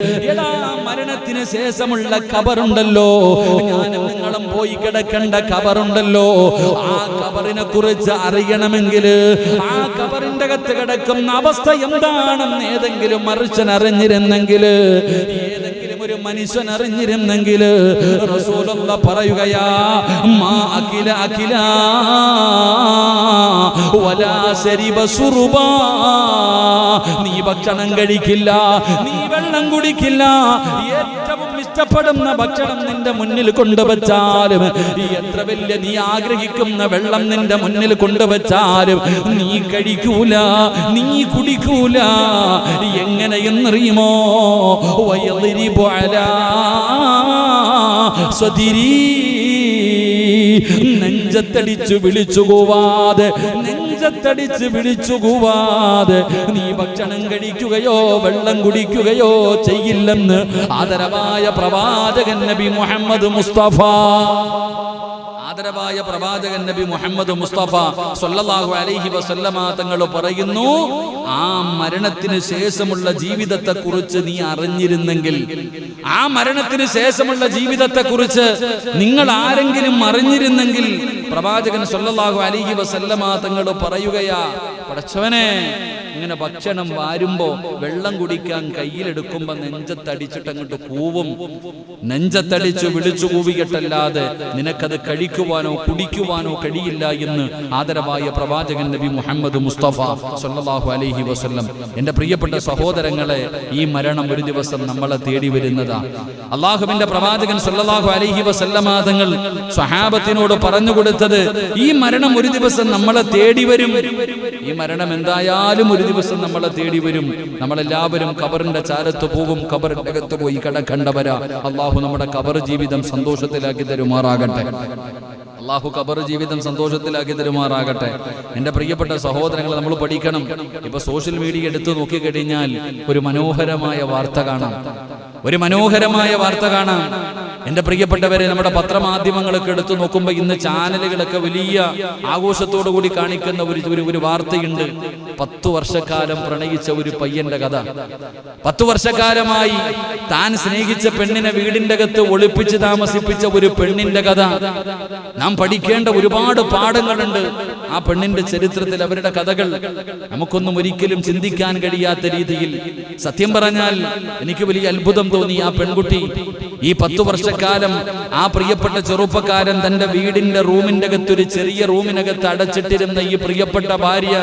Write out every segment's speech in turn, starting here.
എടാ, മരണത്തിന് ശേഷമുള്ള ഖബറുണ്ടല്ലോ, ഞാനും നിങ്ങളും പോയി കിടക്കേണ്ട ഖബറുണ്ടല്ലോ, ആ ഖബറിനെ കുറിച്ച് അറിയണമെങ്കിൽ, ആ ഖബറിന്റെ അകത്ത് കിടക്കുന്ന അവസ്ഥ എന്താണെന്ന് ഏതെങ്കിലും മനുഷ്യൻ അറിഞ്ഞിരുന്നെങ്കിൽ, ഏതെങ്കിലും ഒരു മനുഷ്യൻ അറിഞ്ഞിരുന്നെങ്കിൽ, റസൂലുള്ളാഹി പറയുകയാ, മാ അഖില അഖില വലാ ശരിബ സുറുബാ, നീ ഭക്ഷണം കഴിക്കില്ല, നീ വെള്ളം കുടിക്കില്ല, ഏറ്റവും ഇഷ്ടപ്പെടുന്ന ഭക്ഷണം നിന്റെ മുന്നിൽ കൊണ്ടുവച്ചാലും, എത്ര വലിയ നീ ആഗ്രഹിക്കുന്ന വെള്ളം നിന്റെ മുന്നിൽ കൊണ്ടുവച്ചാലും നീ കഴിക്കൂല, നീ കുടിക്കൂല. എങ്ങനെയെന്നറിയുമോ? വയളിരിബു അലാ സദിരി, നെഞ്ചത്തടിച്ചു വിളിച്ചുകൂവാതെ, നെഞ്ചത്തടിച്ച് വിളിച്ചുകൂവാതെ നീ ഭക്ഷണം കഴിക്കുകയോ വെള്ളം കുടിക്കുകയോ ചെയ്യില്ലെന്ന് ആദരവായ പ്രവാചകൻ നബി മുഹമ്മദ് മുസ്തഫ, ആദരവായ പ്രവാചകൻ നബി മുഹമ്മദ് മുസ്തഫ സല്ലല്ലാഹു അലൈഹി വസല്ലമ തങ്ങൾ പറയുന്നു, ആ മരണത്തിന് ശേഷമുള്ള ജീവിതത്തെ കുറിച്ച് നീ അറിഞ്ഞിരുന്നെങ്കിൽ, ആ മരണത്തിന് ശേഷമുള്ള ജീവിതത്തെ കുറിച്ച് നിങ്ങൾ ആരെങ്കിലും അറിഞ്ഞിരുന്നെങ്കിൽ, പ്രവാചകൻ സല്ലല്ലാഹു അലൈഹി വസല്ലമ തങ്ങൾ പറയുകയാ, പടച്ചവനെ, ഇങ്ങനെ ഭക്ഷണം വാരുമ്പോ വെള്ളം കുടിക്കാൻ കയ്യിലെടുക്കുമ്പോ നെഞ്ചത്തടിച്ചിട്ട് അങ്ങോട്ട് കൂവും, നെഞ്ചത്തടിച്ചു വിളിച്ചു കൂവിയിട്ടല്ലാതെ നിനക്കത് കഴിക്കുവാനോ കുടിക്കുവാനോ കഴിയില്ല എന്ന് ആദരവായ പ്രവാചകൻ നബി മുഹമ്മദ് മുസ്തഫ സല്ലല്ലാഹു അലൈഹി വസല്ലം. എന്റെ പ്രിയപ്പെട്ട സഹോദരങ്ങളെ, ഈ മരണം ഒരു ദിവസം നമ്മളെ തേടി വരുന്നതാ. അള്ളാഹുവിന്റെ പ്രവാചകൻ സല്ലല്ലാഹു അലൈഹി വസല്ലമ തങ്ങൾ സ്വഹാബത്തിനോട് പറഞ്ഞു കൊടുത്തത്, ഈ മരണം ഒരു ദിവസം നമ്മളെ തേടി വരും, ഈ മരണം എന്തായാലും ഒരു ദിവസം നമ്മളെ തേടി വരും. നമ്മളെല്ലാവരും ഖബറിന്റെ ചാരത്ത് പോകും, ഖബറിന്റെ അകത്ത് പോയി കിടക്കേണ്ടവരാ. അള്ളാഹു നമ്മുടെ ഖബർ ജീവിതം സന്തോഷത്തിലാക്കി തരുമാറാകട്ടെ. അള്ളാഹു ഖബർ ജീവിതം സന്തോഷത്തിലാക്കി തരുമാറാകട്ടെ. എന്റെ പ്രിയപ്പെട്ട സഹോദരങ്ങളെ, നമ്മൾ പഠിക്കണം. ഇപ്പൊ സോഷ്യൽ മീഡിയ എടുത്തു നോക്കിക്കഴിഞ്ഞാൽ ഒരു മനോഹരമായ വാർത്ത കാണാം, ഒരു മനോഹരമായ വാർത്ത കാണാം. എന്റെ പ്രിയപ്പെട്ടവരെ, നമ്മുടെ പത്രമാധ്യമങ്ങളൊക്കെ എടുത്തു നോക്കുമ്പോൾ ഇന്ന് ചാനലുകളൊക്കെ വലിയ ആഘോഷത്തോടു കൂടി കാണിക്കുന്ന ഒരു വാർത്തയുണ്ട്. 10 വർഷക്കാലം പ്രണയിച്ച ഒരു പയ്യന്റെ കഥ. 10 വർഷക്കാലമായി താൻ സ്നേഹിച്ച പെണ്ണിനെ വീടിന്റെ അകത്ത് ഒളിപ്പിച്ച് താമസിപ്പിച്ച ഒരു പെണ്ണിന്റെ കഥ. നാം പഠിക്കേണ്ട ഒരുപാട് പാഠങ്ങളുണ്ട് ആ പെണ്ണിന്റെ ചരിത്രത്തിൽ. അവരുടെ കഥകൾ നമുക്കൊന്നും ഒരിക്കലും ചിന്തിക്കാൻ കഴിയാത്ത രീതിയിൽ. സത്യം പറഞ്ഞാൽ എനിക്ക് വലിയ അത്ഭുതം തോന്നി. ആ പെൺകുട്ടി ഈ 10 വർഷക്കാലം ആ പ്രിയപ്പെട്ട ചെറുപ്പക്കാരൻ തന്റെ വീടിന്റെ റൂമിന്റെ അകത്ത്, ഒരു ചെറിയ റൂമിനകത്ത് അടച്ചിട്ടിരുന്ന ഈ പ്രിയപ്പെട്ട ഭാര്യ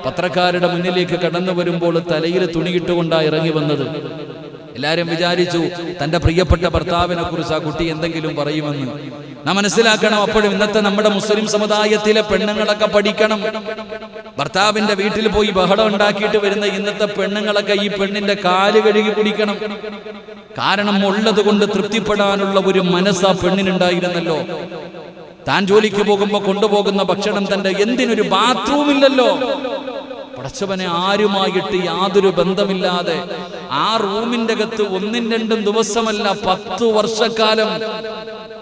പത്രക്കാരുടെ മുന്നിലേക്ക് കടന്നു വരുമ്പോൾ തലയിൽ തുണിയിട്ടുകൊണ്ടാണ് ഇറങ്ങി വന്നത്. എല്ലാരും വിചാരിച്ചു തന്റെ പ്രിയപ്പെട്ട ഭർത്താവിനെ കുറിച്ച് ആ കുട്ടി എന്തെങ്കിലും പറയുമെന്ന്. നാം മനസ്സിലാക്കണം, അപ്പോഴും ഇന്നത്തെ നമ്മുടെ മുസ്ലിം സമുദായത്തിലെ പെണ്ണുങ്ങളൊക്കെ പഠിക്കണം. ഭർത്താവിന്റെ വീട്ടിൽ പോയി ബഹളം ഉണ്ടാക്കിയിട്ട് വരുന്ന ഇന്നത്തെ പെണ്ണുങ്ങളൊക്കെ ഈ പെണ്ണിന്റെ കാല് കഴുകി കുടിക്കണം. കാരണം ഉള്ളത് കൊണ്ട് തൃപ്തിപ്പെടാനുള്ള ഒരു മനസ്സ് ആ പെണ്ണിനുണ്ടായിരുന്നല്ലോ. താൻ ജോലിക്ക് പോകുമ്പോ കൊണ്ടുപോകുന്ന ഭക്ഷണം തന്റെ എന്തിനൊരു ബാത്റൂം ഇല്ലല്ലോ. പടച്ചവനെ, ആരുമായിട്ട് യാതൊരു ബന്ധമില്ലാതെ ആ റൂമിന്റെ അകത്ത് 1-2 ദിവസമല്ല 10 വർഷക്കാലം,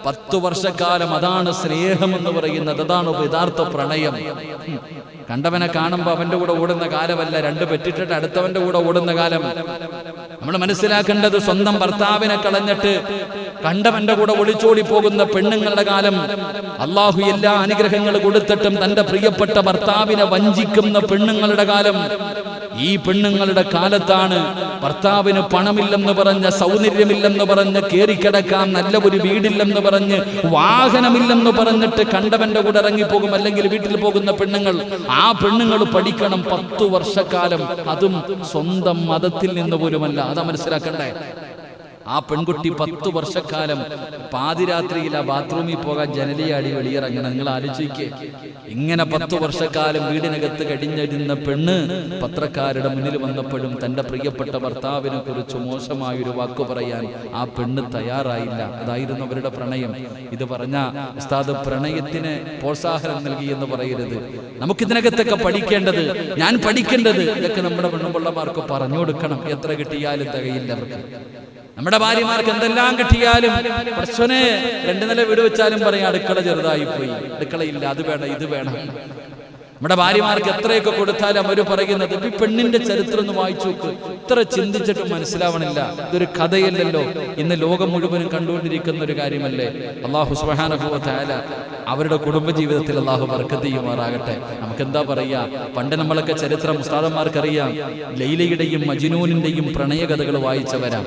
10 വർഷക്കാലം. അതാണ് സ്നേഹം എന്ന് പറയുന്നത്, അതാണ് യഥാർത്ഥ പ്രണയം. കണ്ടവനെ കാണുമ്പോ അവന്റെ കൂടെ ഓടുന്ന കാലമല്ല, 2 പെറ്റിട്ടിട്ട് അടുത്തവന്റെ കൂടെ ഓടുന്ന കാലം. നമ്മൾ മനസ്സിലാക്കേണ്ടത്, സ്വന്തം ഭർത്താവിനെ കളഞ്ഞിട്ട് കണ്ടവന്റെ കൂടെ ഒളിച്ചോടി പോകുന്ന പെണ്ണുങ്ങളുടെ കാലം. അള്ളാഹു എല്ലാ അനുഗ്രഹങ്ങൾ കൊടുത്തിട്ടും തന്റെ പ്രിയപ്പെട്ട ഭർത്താവിനെ വഞ്ചിക്കുന്ന പെണ്ണുങ്ങളുടെ കാലം. ഈ പെണ്ണുങ്ങളുടെ കാലത്താണ് ഭർത്താവിന് പണമില്ലെന്ന് പറഞ്ഞ്, സൗന്ദര്യമില്ലെന്ന് പറഞ്ഞ്, കേറിക്കിടക്കാൻ നല്ല ഒരു വീടില്ലെന്ന് പറഞ്ഞ്, വാഹനമില്ലെന്ന് പറഞ്ഞിട്ട് കണ്ടവന്റെ കൂടെ ഇറങ്ങിപ്പോകും, അല്ലെങ്കിൽ വീട്ടിൽ പോകുന്ന പെണ്ണുങ്ങൾ. ആ പെണ്ണുങ്ങൾ പഠിക്കണം 10 വർഷക്കാലം, അതും സ്വന്തം മതത്തിൽ നിന്ന് പോലുമല്ല. അതാ മനസ്സിലാക്കണ്ടേ. ആ പെൺകുട്ടി 10 വർഷക്കാലം പാതിരാത്രിയിൽ ആ ബാത്റൂമിൽ പോകാൻ ജനലിയാടി വെളിയിറങ്ങണം. നിങ്ങൾ ആലോചിക്കേ, ഇങ്ങനെ 10 വർഷക്കാലം വീടിനകത്ത് കഴിഞ്ഞിരുന്ന പെണ്ണ് പത്രക്കാരുടെ മുന്നിൽ വന്നപ്പോഴും തന്റെ പ്രിയപ്പെട്ട ഭർത്താവിനെ കുറിച്ച് മോശമായൊരു വാക്ക് പറയാൻ ആ പെണ്ണ് തയ്യാറായില്ല. അതായിരുന്നു അവരുടെ പ്രണയം. ഇത് പറഞ്ഞ ഉസ്താദ് പ്രണയത്തിന് പ്രോത്സാഹനം നൽകി എന്ന് പറയരുത്. നമുക്കിതിനകത്തൊക്കെ പഠിക്കേണ്ടത്, ഞാൻ പഠിക്കേണ്ടത്, ഇതൊക്കെ നമ്മുടെ പെണ്ണുപിള്ളമാർക്ക് പറഞ്ഞു കൊടുക്കണം. എത്ര കിട്ടിയാലും തികയില്ല അവർക്ക്. നമ്മുടെ ഭാര്യമാർക്ക് എന്തെല്ലാം കിട്ടിയാലും പ്രശ്നെ 2 നില വീട് വെച്ചാലും പറയും അടുക്കള ചെറുതായി പോയി, അടുക്കളയില്ല, അത് വേണം ഇത് വേണം. നമ്മുടെ ഭാര്യമാർക്ക് എത്രയൊക്കെ കൊടുത്താലും അവർ പറയുന്നത് ഈ പെണ്ണിന്റെ ചരിത്രം ഒന്ന് വായിച്ചു നോക്ക്, ഇത്ര ചിന്തിച്ചിട്ടും മനസ്സിലാവണില്ല, ഇതൊരു കഥയല്ലല്ലോ, ഇന്ന് ലോകം മുഴുവനും കണ്ടുകൊണ്ടിരിക്കുന്ന ഒരു കാര്യമല്ലേ. അല്ലാഹു സുബ്ഹാനഹു വ തആല അവരുടെ കുടുംബജീവിതത്തിൽ അല്ലാഹു ബർക്കത്ത് ചെയ്യുമാറാകട്ടെ. നമുക്കെന്താ പറയാ, പണ്ട് നമ്മളൊക്കെ ചരിത്രം ഉസ്താദന്മാർക്കറിയാം, ലൈലയുടെയും മജ്നൂനിന്റെയും പ്രണയകഥകൾ വായിച്ചവരാ.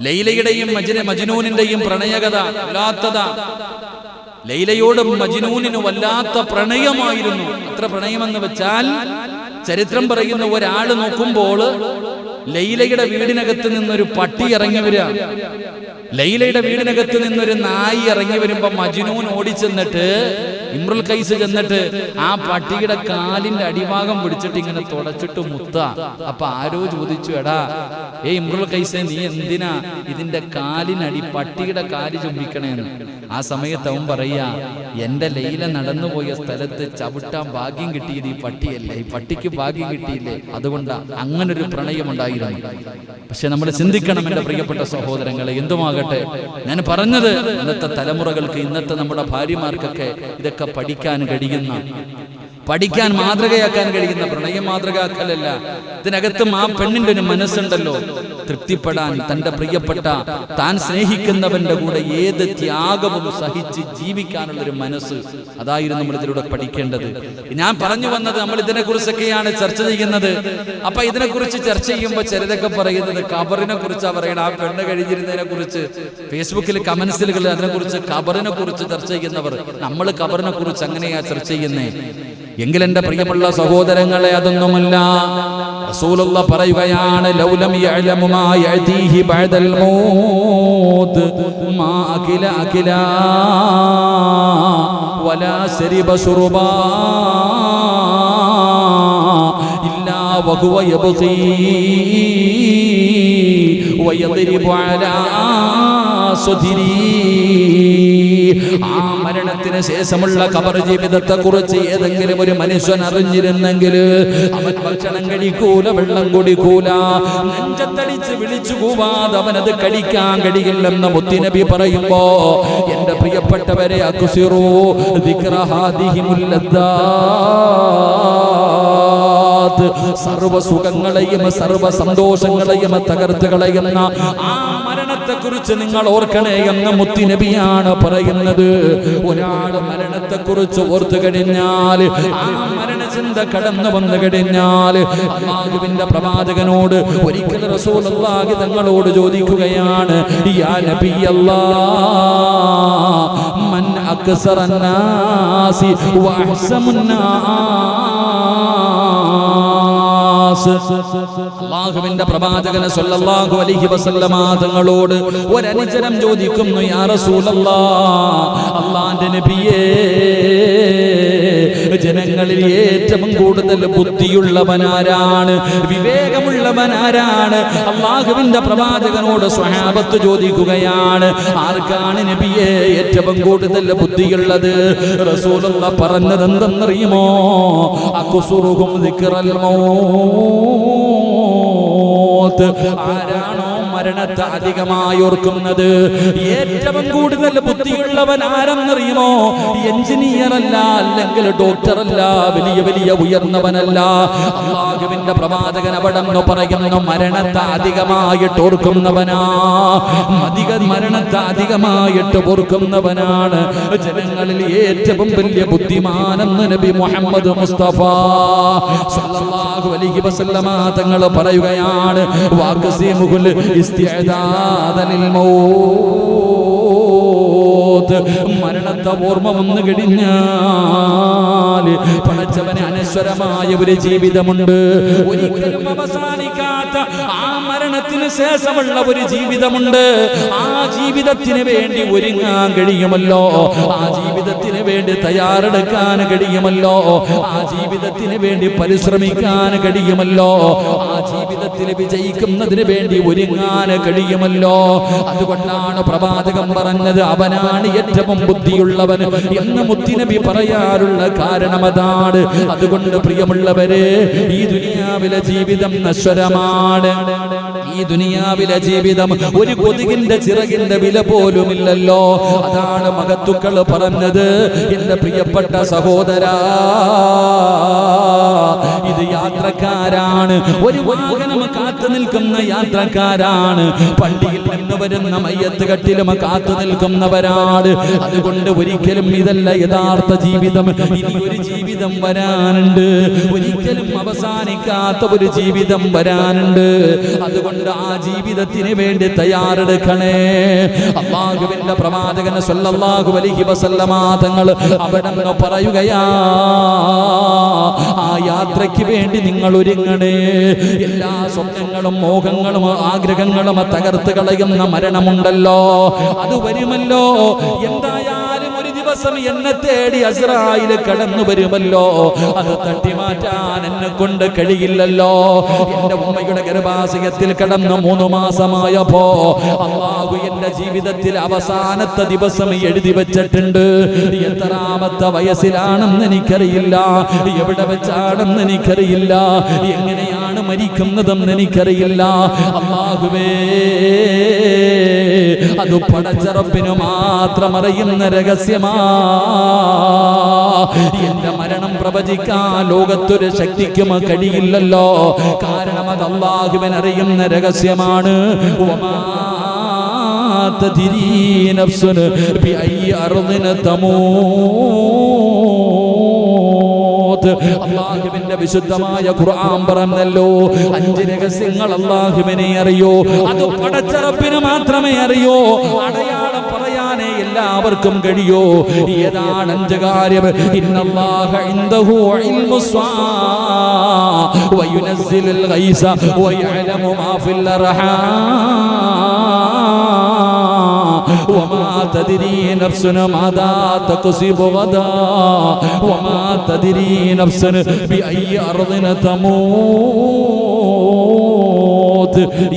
ലൈലയുടെയും മജ്നൂനിന്റെയും പ്രണയകഥ വല്ലാത്തതാ. ലൈലയോടും മജ്നൂനിന് വല്ലാത്ത പ്രണയമായിരുന്നു. അത്ര പ്രണയമെന്ന് വെച്ചാൽ ചരിത്രം പറയുന്ന ഒരാള് നോക്കുമ്പോൾ ലൈലയുടെ വീടിനകത്ത് നിന്നൊരു പട്ടി ഇറങ്ങി വരിക, ലൈലയുടെ വീടിനകത്ത് നിന്നൊരു നായി ഇറങ്ങി വരുമ്പോ മജ്നൂൻ ഓടിച്ചെന്നിട്ട് ഇമ്രുൽ ഖൈസ് ചെന്നിട്ട് ആ പട്ടിയുടെ കാലിന്റെ അടിഭാഗം പിടിച്ചിട്ട് ഇങ്ങനെ തുടച്ചിട്ട് മുത്ത. അപ്പൊ ആരോ ചോദിച്ചു, എടാ ഇമ്രുൽ ഖൈസെ, നീ എന്തിനാ ഇതിന്റെ കാലിനടി പട്ടിയുടെ കാല് ചുംബിക്കണേന്ന്? ആ സമയത്ത് അവൻ പറയാ, എന്റെ ലൈല നടന്നുപോയ സ്ഥലത്ത് ചവിട്ടാൻ ഭാഗ്യം കിട്ടിയത് ഈ പട്ടിയല്ലേ, ഈ പട്ടിക്ക് ഭാഗ്യം കിട്ടിയില്ലേ, അതുകൊണ്ടാ അങ്ങനൊരു പ്രണയമുണ്ടായിരുന്നു. പക്ഷെ നമ്മൾ ചിന്തിക്കണം എന്റെ പ്രിയപ്പെട്ട സഹോദരങ്ങളെ, എന്തുമാകട്ടെ ഞാൻ പറഞ്ഞത്, ഇന്നത്തെ തലമുറകൾക്ക്, ഇന്നത്തെ നമ്മുടെ ഭാര്യമാർക്കൊക്കെ ഇതൊക്കെ പഠിക്കാൻ കഴിയുന്ന, പഠിക്കാൻ മാതൃകയാക്കാൻ കഴിയുന്ന, പ്രണയം മാതൃകയാക്കലല്ല, ഇതിനകത്തും ആ പെണ്ണിന്റെ ഒരു മനസ്സുണ്ടല്ലോ, തൃപ്തിപ്പെടാൻ, തന്റെ പ്രിയപ്പെട്ട താൻ സ്നേഹിക്കുന്നവന്റെ കൂടെ ഏത് ത്യാഗവും സഹിച്ച് ജീവിക്കാനുള്ളൊരു മനസ്സ്, അതായിരുന്നു നമ്മൾ ഇതിലൂടെ പഠിക്കേണ്ടത്. ഞാൻ പറഞ്ഞു വന്നത്, നമ്മൾ ഇതിനെക്കുറിച്ചൊക്കെയാണ് ചർച്ച ചെയ്യുന്നത്. അപ്പൊ ഇതിനെക്കുറിച്ച് ചർച്ച ചെയ്യുമ്പോൾ ചിലരൊക്കെ പറയുന്നത് ഖബറിനെ കുറിച്ചാണ് പറയണം. ആ പെണ്ണ് കഴിഞ്ഞിരുന്നതിനെ കുറിച്ച് ഫേസ്ബുക്കിൽ കമന്റ്സുകൾ അതിനെക്കുറിച്ച് ഖബറിനെ കുറിച്ച് ചർച്ച ചെയ്യുന്നവർ, നമ്മൾ ഖബറിനെ കുറിച്ച് അങ്ങനെയാ ചർച്ച ചെയ്യുന്നേ. എങ്കിൽ എന്റെ പ്രിയമുള്ള സഹോദരങ്ങളെ, അതൊന്നുമല്ല. റസൂലുള്ളാഹി പറയുകയാണ്, ലൗലം യഅലമു മാ യഅതീഹി ബഅദൽ മൗത്ത് മാ അകില വലാ ശരിബ ശുർബാ ഇല്ലാ വഹുവ യബ്ഖീ വയദ്രിബു അലാ സ്വദിരി. ആ മരണത്തിന് ശേഷമുള്ള ഖബർ ജീവിതത്തെ കുറിച്ച് ഏതെങ്കിലും ഒരു മനുഷ്യൻ അറിഞ്ഞിരുന്നെങ്കിൽ അവൻ ഭക്ഷണം കഴിക്കൂല, വെള്ളം കുടിക്കൂല, നെഞ്ചത്തടിച്ച് വിളിച്ചു കൂവാതെ അവനത് കഴിക്കാൻ കഴിയില്ലെന്ന് മുത്തുനബി പറയുമ്പോ, എന്റെ പ്രിയപ്പെട്ടവരെ, അക്സിറൂ ദിക്റ ഹാദിഹിൽ ലദ്ദാത്ത്, സർവ്വ സുഖങ്ങളെയും സർവ്വ സന്തോഷങ്ങളെയും തകർത്ത് കളയുന്ന ആ മരണത്തെ കുറിച്ച് നിങ്ങൾ ഓർക്കണേ എന്ന് മുത്തുനബിയാണ് പറയുന്നത്. ഒരാൾ മരണത്തെ കുറിച്ച് ഓർത്തു കഴിഞ്ഞാൽ, ആ മരണചിന്ത കടന്നു വന്നു കഴിഞ്ഞാൽ, അല്ലാഹുവിന്റെ പ്രവാചകനോട് ഒരിക്കൽ റസൂലുള്ളാഹി തങ്ങളോട് ചോദിക്കുകയാണ്, യാ നബിയല്ലാഹ് മൻ അക്സറൻ നാസി വ അഹ്സമുൻ നാസ്. അല്ലാഹുവിന്റെ പ്രവാചകൻ സല്ലല്ലാഹു അലൈഹി വസല്ലമ തങ്ങളോട് ഒരനുചരം ചോദിക്കുന്നു, യാ റസൂലല്ലാഹ്, അല്ലാഹുവിന്റെ നബിയേ, ജനങ്ങളിൽ ഏറ്റവും കൂടുതൽ ബുദ്ധിയുള്ളവനാരാണ്, വിവേകമുള്ളവനാരാണ്? അല്ലാഹുവിന്റെ പ്രവാചകനോട് സ്വഹാബത്ത് ചോദിക്കുകയാണ്, ആർക്കാണ് നബിയെ ഏറ്റവും കൂടുതൽ ബുദ്ധിയുള്ളത്? റസൂലുള്ളാഹി പറഞ്ഞത് എന്തെന്നറിയുമോ? അക്സുറുഹും ദിക്റൽ മൗത്ത്. ആരാണോ മരണത്തെ അധികമായി ഓർക്കുന്നത്, ഏറ്റവും കൂടുതൽ ബുദ്ധിയുള്ളവൻ ആരെന്നറിയുമോ? എഞ്ചിനീയർ അല്ല, അല്ലെങ്കിൽ ഡോക്ടർ അല്ല, വലിയ വലിയ ഉയർന്നവനല്ല. അല്ലാഹുവിന്റെ പ്രവാചകൻ അവിടെ പറയുന്നു, മരണത്തെ അധികമായിട്ട് ഓർക്കുന്നവനാ, മരണത്തെ അധികമായിട്ട് ഓർക്കുന്നവനാണ് ജനങ്ങളിൽ ഏറ്റവും വലിയ ബുദ്ധിമാനെന്ന് നബി മുഹമ്മദ് മുസ്തഫ സല്ലല്ലാഹു അലൈഹി വസല്ലമ തങ്ങൾ പറയുകയാണ്, വാഖസിമുൽ ഇസ്തിഅദാദലിൽ മൗത്ത്. മരണത്തെ ഓർമ്മ വന്നു കഴിഞ്ഞാൽ പടച്ചവന് അനശ്വരമായ ഒരു ജീവിതമുണ്ട്, ഒരിക്കലും അവസാനിക്കാത്ത ആ മരണത്തിന് ശേഷമുള്ള ഒരു ജീവിതമുണ്ട്. ആ ജീവിതത്തിന് വേണ്ടി ഒരുങ്ങാൻ കഴിയുമല്ലോ, ആ ജീവിതത്തിന് വേണ്ടി തയ്യാറെടുക്കാൻ കഴിയുമല്ലോ, ആ ജീവിതത്തിന് വേണ്ടി പരിശ്രമിക്കാൻ കഴിയുമല്ലോ, ആ ജീവിതത്തിൽ വിജയിക്കുന്നതിന് വേണ്ടി ഒരുങ്ങാൻ കഴിയുമല്ലോ. അതുകൊണ്ടാണ് പ്രവാചകൻ പറഞ്ഞത്, അവനാണ് ഏറ്റവും ബുദ്ധിയുള്ളവൻ എന്ന് മുത്തുനബി പറയാറുള്ള കാരണം അതാണ്. അതുകൊണ്ട് പ്രിയമുള്ളവരെ, ഈ ദുനിയാവിലെ ജീവിതം നശ്വരമാണ്, ഈ ഈ ദുനിയാവിലെ ജീവിതം ഒരു കൊതുകിന്റെ ചിറകിന്റെ വില പോലുമില്ലല്ലോ. അതാണ് മഹത്തുക്കൾ പറഞ്ഞത്. എന്റെ പ്രിയപ്പെട്ട സഹോദരാ, ഇത് യാത്രക്കാരാണ്, ഒരു വാഹനം കാത്തു നിൽക്കുന്ന യാത്രക്കാരാണ്, പള്ളിയിൽ നിന്ന് വരുന്ന മയ്യത്ത് കട്ടിലും കാത്തു നിൽക്കുന്നവരാണ്. അതുകൊണ്ട് ഒരിക്കലും ഇതല്ല യഥാർത്ഥ ജീവിതം. ഇനി ഒരു ജീവിതം വരാനുണ്ട്, ഒരിക്കലും അവസാനിക്കാത്ത ഒരു ജീവിതം വരാനുണ്ട്. അതുകൊണ്ട് ആ ജീവിതത്തിന് വേണ്ടി തയ്യാറെടുക്കണേ. അല്ലാഹുവിന്റെ പ്രവാചകൻ സ്വല്ലല്ലാഹു അലൈഹി വസല്ലമ തങ്ങൾ അവിടെന്ന് പറയുകയാ, ആ യാത്രയ്ക്ക് വേണ്ടി നിങ്ങൾ ഒരുങ്ങണേ. എല്ലാ സ്വപ്നങ്ങളും മോഹങ്ങളും ആഗ്രഹങ്ങളും തകർത്ത് കളയുന്ന മരണമുണ്ടല്ലോ, അത് വരുമല്ലോ. എന്തായാലും ഒരു ദിവസം എന്നെ തേടി അസ്രായിൽ കടന്നു വരുമല്ലോ. അത് തട്ടിമാറ്റാൻ എന്നെ കൊണ്ട് കഴിയില്ലല്ലോ. എന്റെ ഉമ്മയുടെ ഗർഭാശയത്തിൽ കടന്ന് 3 മാസമായപ്പോ അല്ലാഹു എന്റെ ജീവിതത്തിൽ അവസാനത്തെ ദിവസം എഴുതി വെച്ചിട്ടുണ്ട്. എത്രാമത്തെ വയസ്സിലാണെന്ന് എനിക്കറിയില്ല, എവിടെ വെച്ചാണെന്ന് എനിക്കറിയില്ല, എങ്ങനെയാണ് മരിക്കുന്നതെന്ന് എനിക്കറിയില്ല. അല്ലാഹുവേ, അത് പടച്ച റബ്ബിന് മാത്രം അറിയുന്ന രഹസ്യമാ. എന്റെ മരണം പ്രവചിക്കാൻ ലോകത്തൊരു ശക്തിക്കും കഴിയില്ലല്ലോ. കാരണം അത് അല്ലാഹുവിന് അറിയുന്ന രഹസ്യമാണ്. വമാ തദ്രീ നഫ്സുൻ ബിഅയ്യി അർദിൻ തമൂത്. അല്ലാഹുവിന്റെ വിശുദ്ധമായ ഖുർആൻ പറഞ്ഞല്ലോ, 5 രഹസ്യങ്ങൾ അല്ലാഹുവിനെ അറിയോ, അത് പടച്ച റബ്ബിന് മാത്രമേ അറിയോ. അടയാളം പറയാനേ എല്ലാവർക്കും കഴിയോ. ഏതാണ് 5 കാര്യം? ഇന്നല്ലാഹ ഇൻദഹു ഇൽമുസ്സാ വയുനസ്സിലുൽ ഗൈസ വയഅലമു മാ ഫിൽ അർഹാം വമാ തദ്രീ നഫ്സുൻ മാദാ തക്സിബു ഗദാ വമാ തദ്രീ നഫ്സുൻ ബിഅയ്യി അർദിൻ തമൂത്.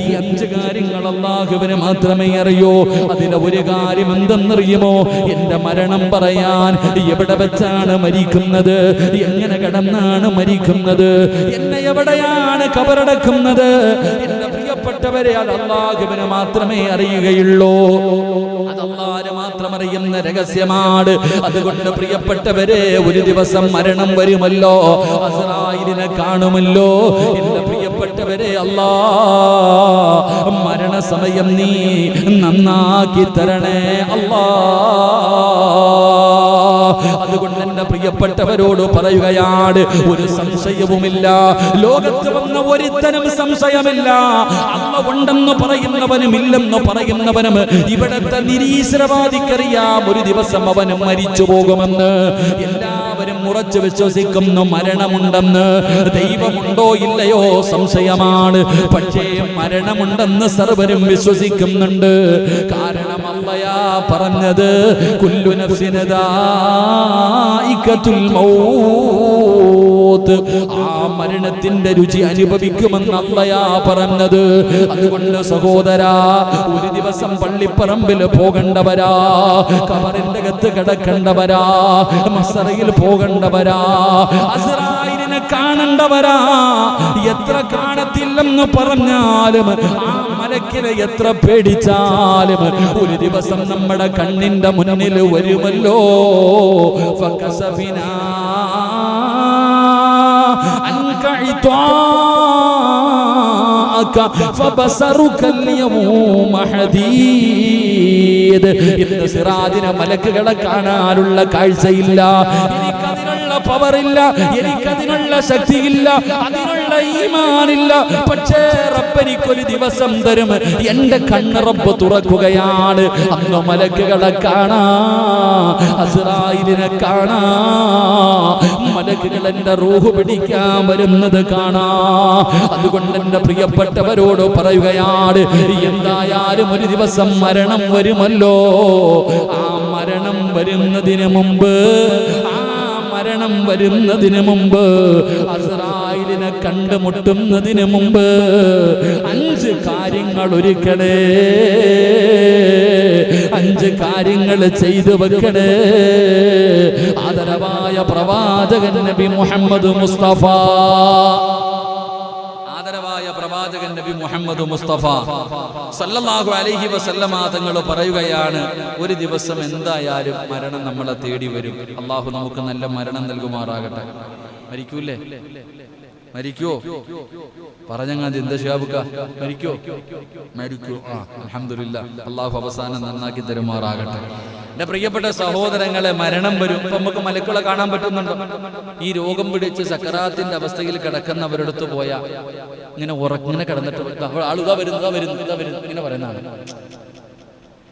ഈ 5 കാര്യങ്ങൾ അല്ലാഹുവിന് മാത്രമേ അറിയൂ. അതിലെ ഒരു കാര്യം എന്തെന്നറിയുമോ? എന്റെ മരണം പറയാൻ, എവിടെ വെച്ചാണ് മരിക്കുന്നത്, എങ്ങനെ കിടന്നാണ് മരിക്കുന്നത്, എന്നെ എവിടെയാണ് കബറടക്കുന്നത്, എന്റെ പ്രിയപ്പെട്ടവരെ, അത് അല്ലാഹുവിന് മാത്രമേ അറിയുകയുള്ളൂ. അത് അല്ലാഹുവിന് മാത്രം അറിയുന്ന രഹസ്യമാണ്. അതുകൊണ്ട് പ്രിയപ്പെട്ടവരെ, ഒരു ദിവസം മരണം വരുമല്ലോ, അസ്രായിലിനെ കാണുമല്ലോ. എന്റെ പ്രിയപ്പെട്ടവരെ, അല്ലാഹ് മരണസമയം നീ നന്നാക്കി തരണേ അല്ലാഹ്. അതുകൊണ്ട് എന്റെ പ്രിയപ്പെട്ടവരോട് പറയുകയാണ്, ഒരു സംശയവുമില്ല, ലോകത്ത് വന്ന ഒരുത്തനും സംശയമില്ല. അല്ലാഹ് ഉണ്ടെന്ന് പറയുന്നവനും ഇല്ലെന്ന് പറയുന്നവനും ഇവിടത്തെ നിരീശ്വരവാദിക്കറിയാം ഒരു ദിവസം അവനും മരിച്ചു പോകുമെന്ന്. എല്ലാവരും ഉറച്ചു വിശ്വസിക്കുന്നു മരണമുണ്ടെന്ന്. ദൈവമുണ്ടോ ഇല്ലയോ സംശയമാണ്, പക്ഷേ മരണമുണ്ടെന്ന് സർവരും വിശ്വസിക്കുന്നുണ്ട്. കാരണം അല്ലാഹ് പറഞ്ഞത്, കുല്ലു നഫ്സിൻ ദാഇഖത്തുൽ മൗത്ത്, ആ മരണത്തിന്റെ രുചി അനുഭവിക്കുമെന്ന് അല്ലാഹ് പറഞ്ഞത്. അതുകൊണ്ട് സഹോദരാ, ഒരു ദിവസം പള്ളിപ്പറമ്പിൽ പോകേണ്ടവരാ, ഖബറിന്റെ അകത്ത് കിടക്കേണ്ടവരാ, മസ്റയിൽ പോകേണ്ടവരാ, അസ്രായിലിനെ കാണേണ്ടവരാ. എത്ര കാണത്തില്ലെന്ന് പറഞ്ഞാലും, ആ മലക്കിനെ എത്ര പേടിച്ചാലും, ഒരു ദിവസം നമ്മുടെ കണ്ണിന്റെ മുന്നിൽ വരുമല്ലോ. ഫകസഫിനാ അൻക ഇത്വാഅക ഫബസറുക അൽയൗമ ഹദീദ്. ഇന്ന് സിറാജിനെ മലക്കുകളെ കാണാനുള്ള കാഴ്ചയില്ല, എനിക്കതിനുള്ള പവറില്ല, എനിക്കതിനുള്ള ശക്തിയില്ല, അതിനുള്ള ഈമാനില്ല. പക്ഷേ റബ്ബ് എനിക്കൊരു ദിവസം തരും, എന്റെ കണ്ണ് റബ്ബ് തുറക്കുകയാണ്. അന്ന് മലക്കുകളെ കാണാ, അസ്രായിലിനെ കാണാ, മലക്കുകൾ എന്റെ റൂഹ് പിടിക്കാൻ വരുന്നത് കാണാ. അതുകൊണ്ട് എന്റെ പ്രിയപ്പെട്ടവരോട് പറയുകയാണ്, എന്തായാലും ഒരു ദിവസം മരണം വരുമല്ലോ. ആ മരണം വരുന്നതിന് മുമ്പ്, മരണം വരുന്നതിന് മുമ്പ്, അസ്രായിലിനെ കണ്ടുമുട്ടുന്നതിന് മുമ്പ് 5 കാര്യങ്ങൾ ഒരുക്കണേ, 5 കാര്യങ്ങൾ ചെയ്തു വെക്കണേ. ആദരവായ പ്രവാചകൻ നബി മുഹമ്മദ് മുസ്തഫ, ആദരവായ പ്രവാചകൻ നബി മുഹമ്മദ് മുഹമ്മദ് മുസ്തഫ സല്ലല്ലാഹു അലൈഹി വസല്ലമ തങ്ങൾ പറയുകയാണ്, ഒരു ദിവസം എന്തായാലും മരണം നമ്മളെ തേടി വരും. അള്ളാഹു നമുക്ക് നല്ല മരണം നൽകുമാറാകട്ടെ. മരിക്കൂലേ? മരിക്കോ? പറഞ്ഞങ്ങാ എന്താ ഷിഹാബുക്ക, മരിക്കോ? മരിക്കൂ. അൽഹംദുലില്ലാഹ്, അള്ളാഹു അവസാനം നന്നാക്കി തരുമാറാകട്ടെ. എന്റെ പ്രിയപ്പെട്ട സഹോദരങ്ങളെ, മരണം വരും. ഇപ്പൊ നമുക്ക് മലക്കുകളെ കാണാൻ പറ്റുന്നുണ്ടോ? ഈ രോഗം പിടിച്ച് സക്കറാത്തിന്റെ അവസ്ഥയിൽ കിടക്കുന്നവരെടുത്ത് പോയാ ഇങ്ങനെ കിടന്നിട്ട് ആളുതാ വരുന്നു ഇങ്ങനെ പറയുന്നതാണ്.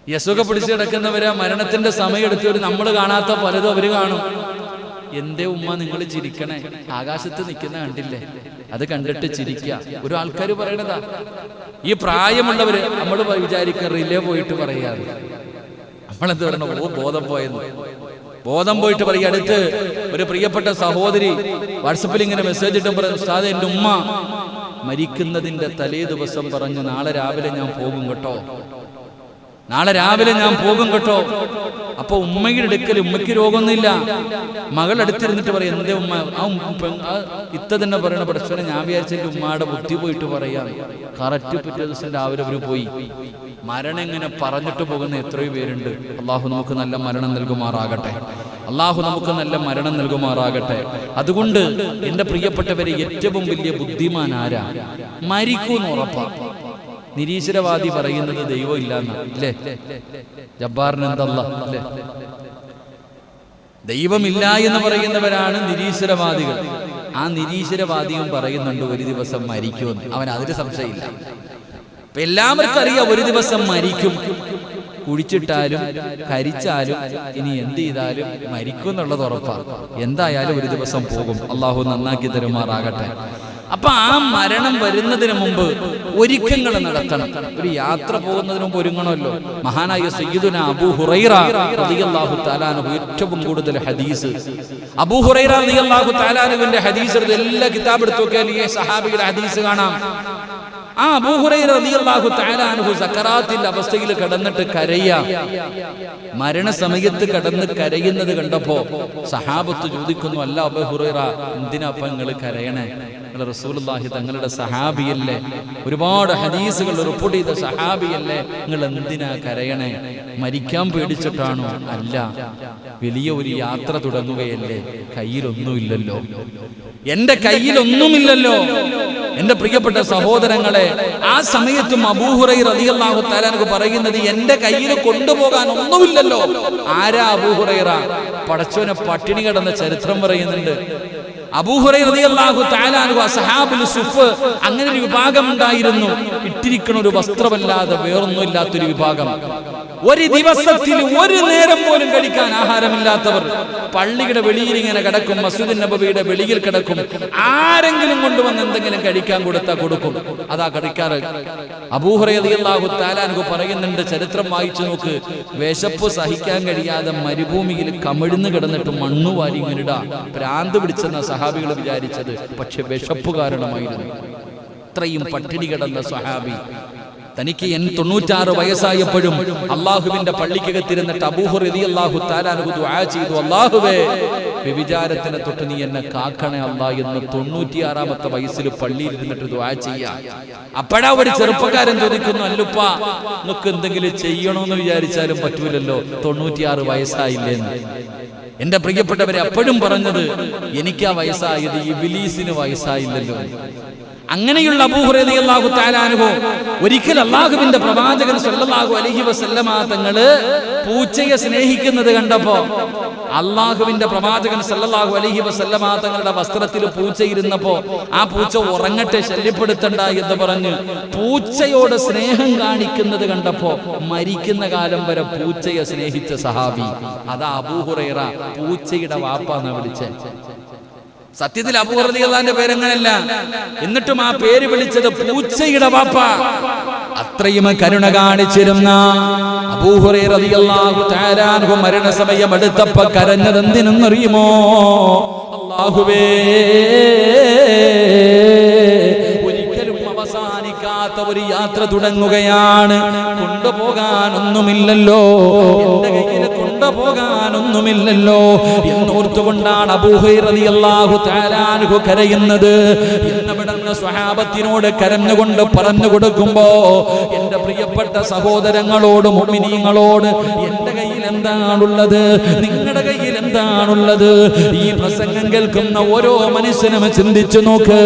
ഈ അസുഖം പിടിച്ച് കിടക്കുന്നവരെ മരണത്തിന്റെ സമയം എടുത്തവര് നമ്മൾ കാണാത്ത പലതും അവര് കാണും. എന്റെ ഉമ്മ നിങ്ങൾ ചിരിക്കണേ, ആകാശത്ത് നിൽക്കുന്ന കണ്ടില്ലേ, അത് കണ്ടിട്ട് ചിരിക്കുക. ഒരു ആൾക്കാർ പറയണതാ. ഈ പ്രായമുള്ളവര് നമ്മൾ വിചാരിക്കുക റിലേ പോയിട്ട് പറയാറ്. നമ്മളെന്ത് പറയണ, ഓ ബോധം പോയെന്ന്. ബോധം പോയിട്ട് പറയുക. അടുത്ത് ഒരു പ്രിയപ്പെട്ട സഹോദരി വാട്സപ്പിൽ ഇങ്ങനെ മെസ്സേജ് ഇട്ടും പറഞ്ഞു, ഉസ്താദേ എന്റെ ഉമ്മ മരിക്കുന്നതിന്റെ തലേ ദിവസം പറഞ്ഞു, നാളെ രാവിലെ ഞാൻ പോകും കേട്ടോ, നാളെ രാവിലെ ഞാൻ പോകും കേട്ടോ. അപ്പൊ ഉമ്മയുടെ അടുക്കൽ, ഉമ്മയ്ക്ക് രോഗമൊന്നുമില്ല, മകൾ അടുത്തിരുന്നിട്ട് പറയും, എന്റെ ഉമ്മ ഇത്ത തന്നെ പറയണ പ്രശ്നം. ഞാൻ വിചാരിച്ചെന്റെ ഉമ്മയുടെ ബുദ്ധി പോയിട്ട് പറയാം. കറക്റ്റ് പിറ്റേ ദിവസം രാവിലെ അവര് പോയി. മരണം ഇങ്ങനെ പറഞ്ഞിട്ട് പോകുന്ന എത്രയോ പേരുണ്ട്. അള്ളാഹു നമുക്ക് നല്ല മരണം നൽകുമാറാകട്ടെ. അള്ളാഹു നമുക്ക് നല്ല മരണം നൽകുമാറാകട്ടെ. അതുകൊണ്ട് എന്റെ പ്രിയപ്പെട്ടവരെ, ഏറ്റവും വലിയ ബുദ്ധിമാൻ ആരാ? മരിക്കൂന്ന് ഉറപ്പാ. നിരീശ്വരവാദി പറയുന്നത് ദൈവം ഇല്ലാന്ന് അല്ലേ? ജബ്ബാറിന് എന്തല്ല അല്ലേ? ദൈവമില്ല എന്ന് പറയുന്നവരാണ് നിരീശ്വരവാദികൾ. ആ നിരീശ്വരവാദിയും പറയുന്നുണ്ട് ഒരു ദിവസം മരിക്കുമെന്ന്. അവൻ അതിന് സംശയമില്ല. അപ്പൊ എല്ലാവർക്കും അറിയാം ഒരു ദിവസം മരിക്കും. കുഴിച്ചിട്ടാലും കരിച്ചാലും ഇനി എന്ത് ചെയ്താലും മരിക്കും എന്നുള്ളത് ഉറപ്പാണ്. എന്തായാലും ഒരു ദിവസം പോകും. അള്ളാഹു നന്നാക്കി തരുമാറാകട്ടെ. അപ്പൊ ആ മരണം വരുന്നതിന് മുമ്പ് ഒരുക്കങ്ങൾ നടത്തണം. ഒരു യാത്ര പോകുന്നതിന് മുമ്പ് ഒരുങ്ങണമല്ലോ. മഹാനായ സയ്യിദുന അബൂ ഹുറൈറ റളിയല്ലാഹു തആല അൻഹു ഏറ്റവും കൂടുതൽ ഹദീസ്, അബൂ ഹുറൈറ റളിയല്ലാഹു തആല അൻഹുവിന്റെ ഹദീസ് എല്ലാ കിതാബ് എടുത്തു നോക്കിയാൽ ഈ സഹാബിയുടെ ഹദീസ് കാണാം. ആ അബൂ ഹുറൈറ റളിയല്ലാഹു തആല അൻഹു സക്കറാത്തിന്റെ അവസ്ഥയിൽ കിടന്നിട്ട് കരയാ. മരണസമയത്ത് കിടന്ന് കരയുന്നത് കണ്ടപ്പോ സഹാബത്ത് ചോദിക്കുന്നു, അല്ല അബൂ ഹുറൈറ, എന്തിനാ അപ്പൊ നിങ്ങൾ കരയണേ? റസൂലുള്ളാഹി തങ്ങളുടെ സഹാബിയല്ലേ, ഒരുപാട് ഹദീസുകൾ റിപ്പോർട്ട് ചെയ്ത സഹാബിയല്ലേ, നിങ്ങൾ എന്തിനാ കരയണേ? മരിക്കാൻ പേടിച്ചിട്ടാണോ? അല്ല, വലിയ ഒരു യാത്ര തുടങ്ങുകയല്ലേ, കയ്യിലൊന്നുമില്ലല്ലോ, എന്റെ കയ്യിലൊന്നുമില്ലല്ലോ. എന്റെ പ്രിയപ്പെട്ട സഹോദരങ്ങളെ, ആ സമയത്തും അബൂ ഹുറൈറ റളിയല്ലാഹു തആല അൻഹു പറയുന്നത്, എന്റെ കയ്യിൽ കൊണ്ടുപോകാൻ ഒന്നുമില്ലല്ലോ. ആരാ അബൂ ഹുറൈറ? പടച്ചോനെ പട്ടിണി കിടന്ന ചരിത്രം പറയുന്നുണ്ട്. അബൂ ഹുറൈറ റളിയല്ലാഹു തആല അൻഹു അസ്ഹാബുൽ സുഫ് അങ്ങനെ ഒരു വിഭാഗം ഉണ്ടായിരുന്നു. ഇട്ടിരിക്കുന്ന ഒരു വസ്ത്രമല്ലാതെ വേറൊന്നുമില്ലാത്തൊരു വിഭാഗം. ഒരു ദിവസത്തിൽ ഒരു നേരം പോലും കഴിക്കാൻ ആഹാരമില്ലാത്തവർ പള്ളിയുടെ വെളിയിൽ ഇങ്ങനെ കിടക്കും, മസ്ജിദ് നബവിയുടെ വെളിയിൽ കിടക്കും. ആരെങ്കിലും കൊണ്ടുവന്ന് എന്തെങ്കിലും കഴിക്കാൻ കൊടുത്താൽ കൊടുക്കും, അതാ കഴിക്കാറ്. അബൂ ഹുറൈറ റളിയല്ലാഹു തആല അൻഹു പറയുന്നുണ്ട്, ചരിത്രം വായിച്ചു നോക്ക്, വിശപ്പ് സഹിക്കാൻ കഴിയാതെ മരുഭൂമിയിൽ കമിഴ്ന്ന് കിടന്നിട്ട് മണ്ണുവാരി ഇങ്ങനെ ഇടാ. ഭ്രാന്ത് പിടിച്ചെന്ന സഹാബികൾ വിചാരിച്ചത്, പക്ഷെ വിശപ്പ് കാരണമായിരുന്നു. അത്രയും പട്ടിണി കിടന്ന സഹാബി. തനിക്ക് 96 വയസ്സായപ്പോഴും അള്ളാഹുവിന്റെ പള്ളിക്കകത്തിരുന്നിട്ട് അബൂ ഹുറൈറ റളിയല്ലാഹു തആല അൻഹു ദുആ ചെയ്തു, അല്ലാഹുവേ വ്യഭിചാരത്തിനെ തൊട്ട് നീ എന്നെ കാക്കണേ അല്ലാ എന്ന് 96ാമത്തെ വയസ്സിൽ പള്ളിയിൽ ഇരുന്നിട്ട് ദുആ ചെയ്യാ. അപ്പോഴാ ഒരു ചെറുപ്പക്കാരൻ ചോദിക്കുന്നു, അല്ലുപ്പാ നമുക്ക് എന്തെങ്കിലും ചെയ്യണമെന്ന് വിചാരിച്ചാലും പറ്റൂലല്ലോ, 96 വയസ്സായില്ലേന്ന്. എന്റെ പ്രിയപ്പെട്ടവരെ, അപ്പോഴും പറഞ്ഞത്, എനിക്കാ വയസ്സായത്, ഇബ്ലീസിന് വയസ്സായില്ലല്ലോ. അങ്ങനെയുള്ള അബൂ ഹുറൈറ റളിയല്ലാഹു തആല അൻഹു ഒരിക്കൽ അല്ലാഹുവിന്റെ പ്രവാചകൻ സല്ലല്ലാഹു അലൈഹി വസല്ലമ തങ്ങള് പൂച്ചയെ സ്നേഹിക്കുന്നത് കണ്ടപ്പോ, അല്ലാഹുവിന്റെ പ്രവാചകൻ സല്ലല്ലാഹു അലൈഹി വസല്ലമ തങ്ങളുടെ വസ്ത്രത്തിൽ പൂച്ച ഇരുന്നപ്പോ, ആ പൂച്ച ഉറങ്ങട്ടെ, ശല്യപ്പെടുത്തണ്ട എന്ന് പറഞ്ഞ് പൂച്ചയോട് സ്നേഹം കാണിക്കുന്നത് കണ്ടപ്പോ മരിക്കുന്ന കാലം വരെ പൂച്ചയെ സ്നേഹിച്ച സഹാബി, അതാ അബൂ ഹുറൈറ പൂച്ചയുടെ വാപ്പാന്നാ വിളിച്ചേ. സത്യത്തിൽ അബൂ ഹുറൈറ റളിയല്ലാഹുവിന്റെ പേരങ്ങനല്ല, എന്നിട്ടും ആ പേര് വിളിച്ചത് പൂച്ചയുടെ വാപ്പ. അത്രയും കരുണ കാണിച്ചിരുന്ന അബൂ ഹുറൈറ റളിയല്ലാഹു തആല അൻഹു മരണസമയം അടുത്തപ്പോ കരഞ്ഞത് എന്തിനെന്നറിയുമോ? അല്ലാഹുവേ, ഒരിക്കലും അവസാനിക്കാത്ത ഒരു യാത്ര തുടങ്ങുകയാണ്. കൊണ്ടുപോകാനൊന്നുമില്ലല്ലോ, എന്റെ കയ്യിൽ കൊണ്ടുപോകാനൊന്നുമില്ലല്ലോ എന്നോർത്തുകൊണ്ടാണ് അബൂ ഹുറൈറ റളിയല്ലാഹു തആല അൻഹു കരയുന്നത്. എന്നവിടുന്ന് സ്വഹാബത്തിനോട് കരഞ്ഞുകൊണ്ട് പറഞ്ഞു കൊടുക്കുമ്പോ എന്റെ പ്രിയപ്പെട്ട സഹോദരങ്ങളോട് മുഅ്മിനീങ്ങളോട് എന്റെ കയ്യിൽ എന്താണുള്ളത്, നിങ്ങളുടെ കയ്യിൽ എന്താണുള്ളത്? ഈ പ്രസംഗം കേൾക്കുന്ന ഓരോ മനുഷ്യനും ചിന്തിച്ചു നോക്ക്.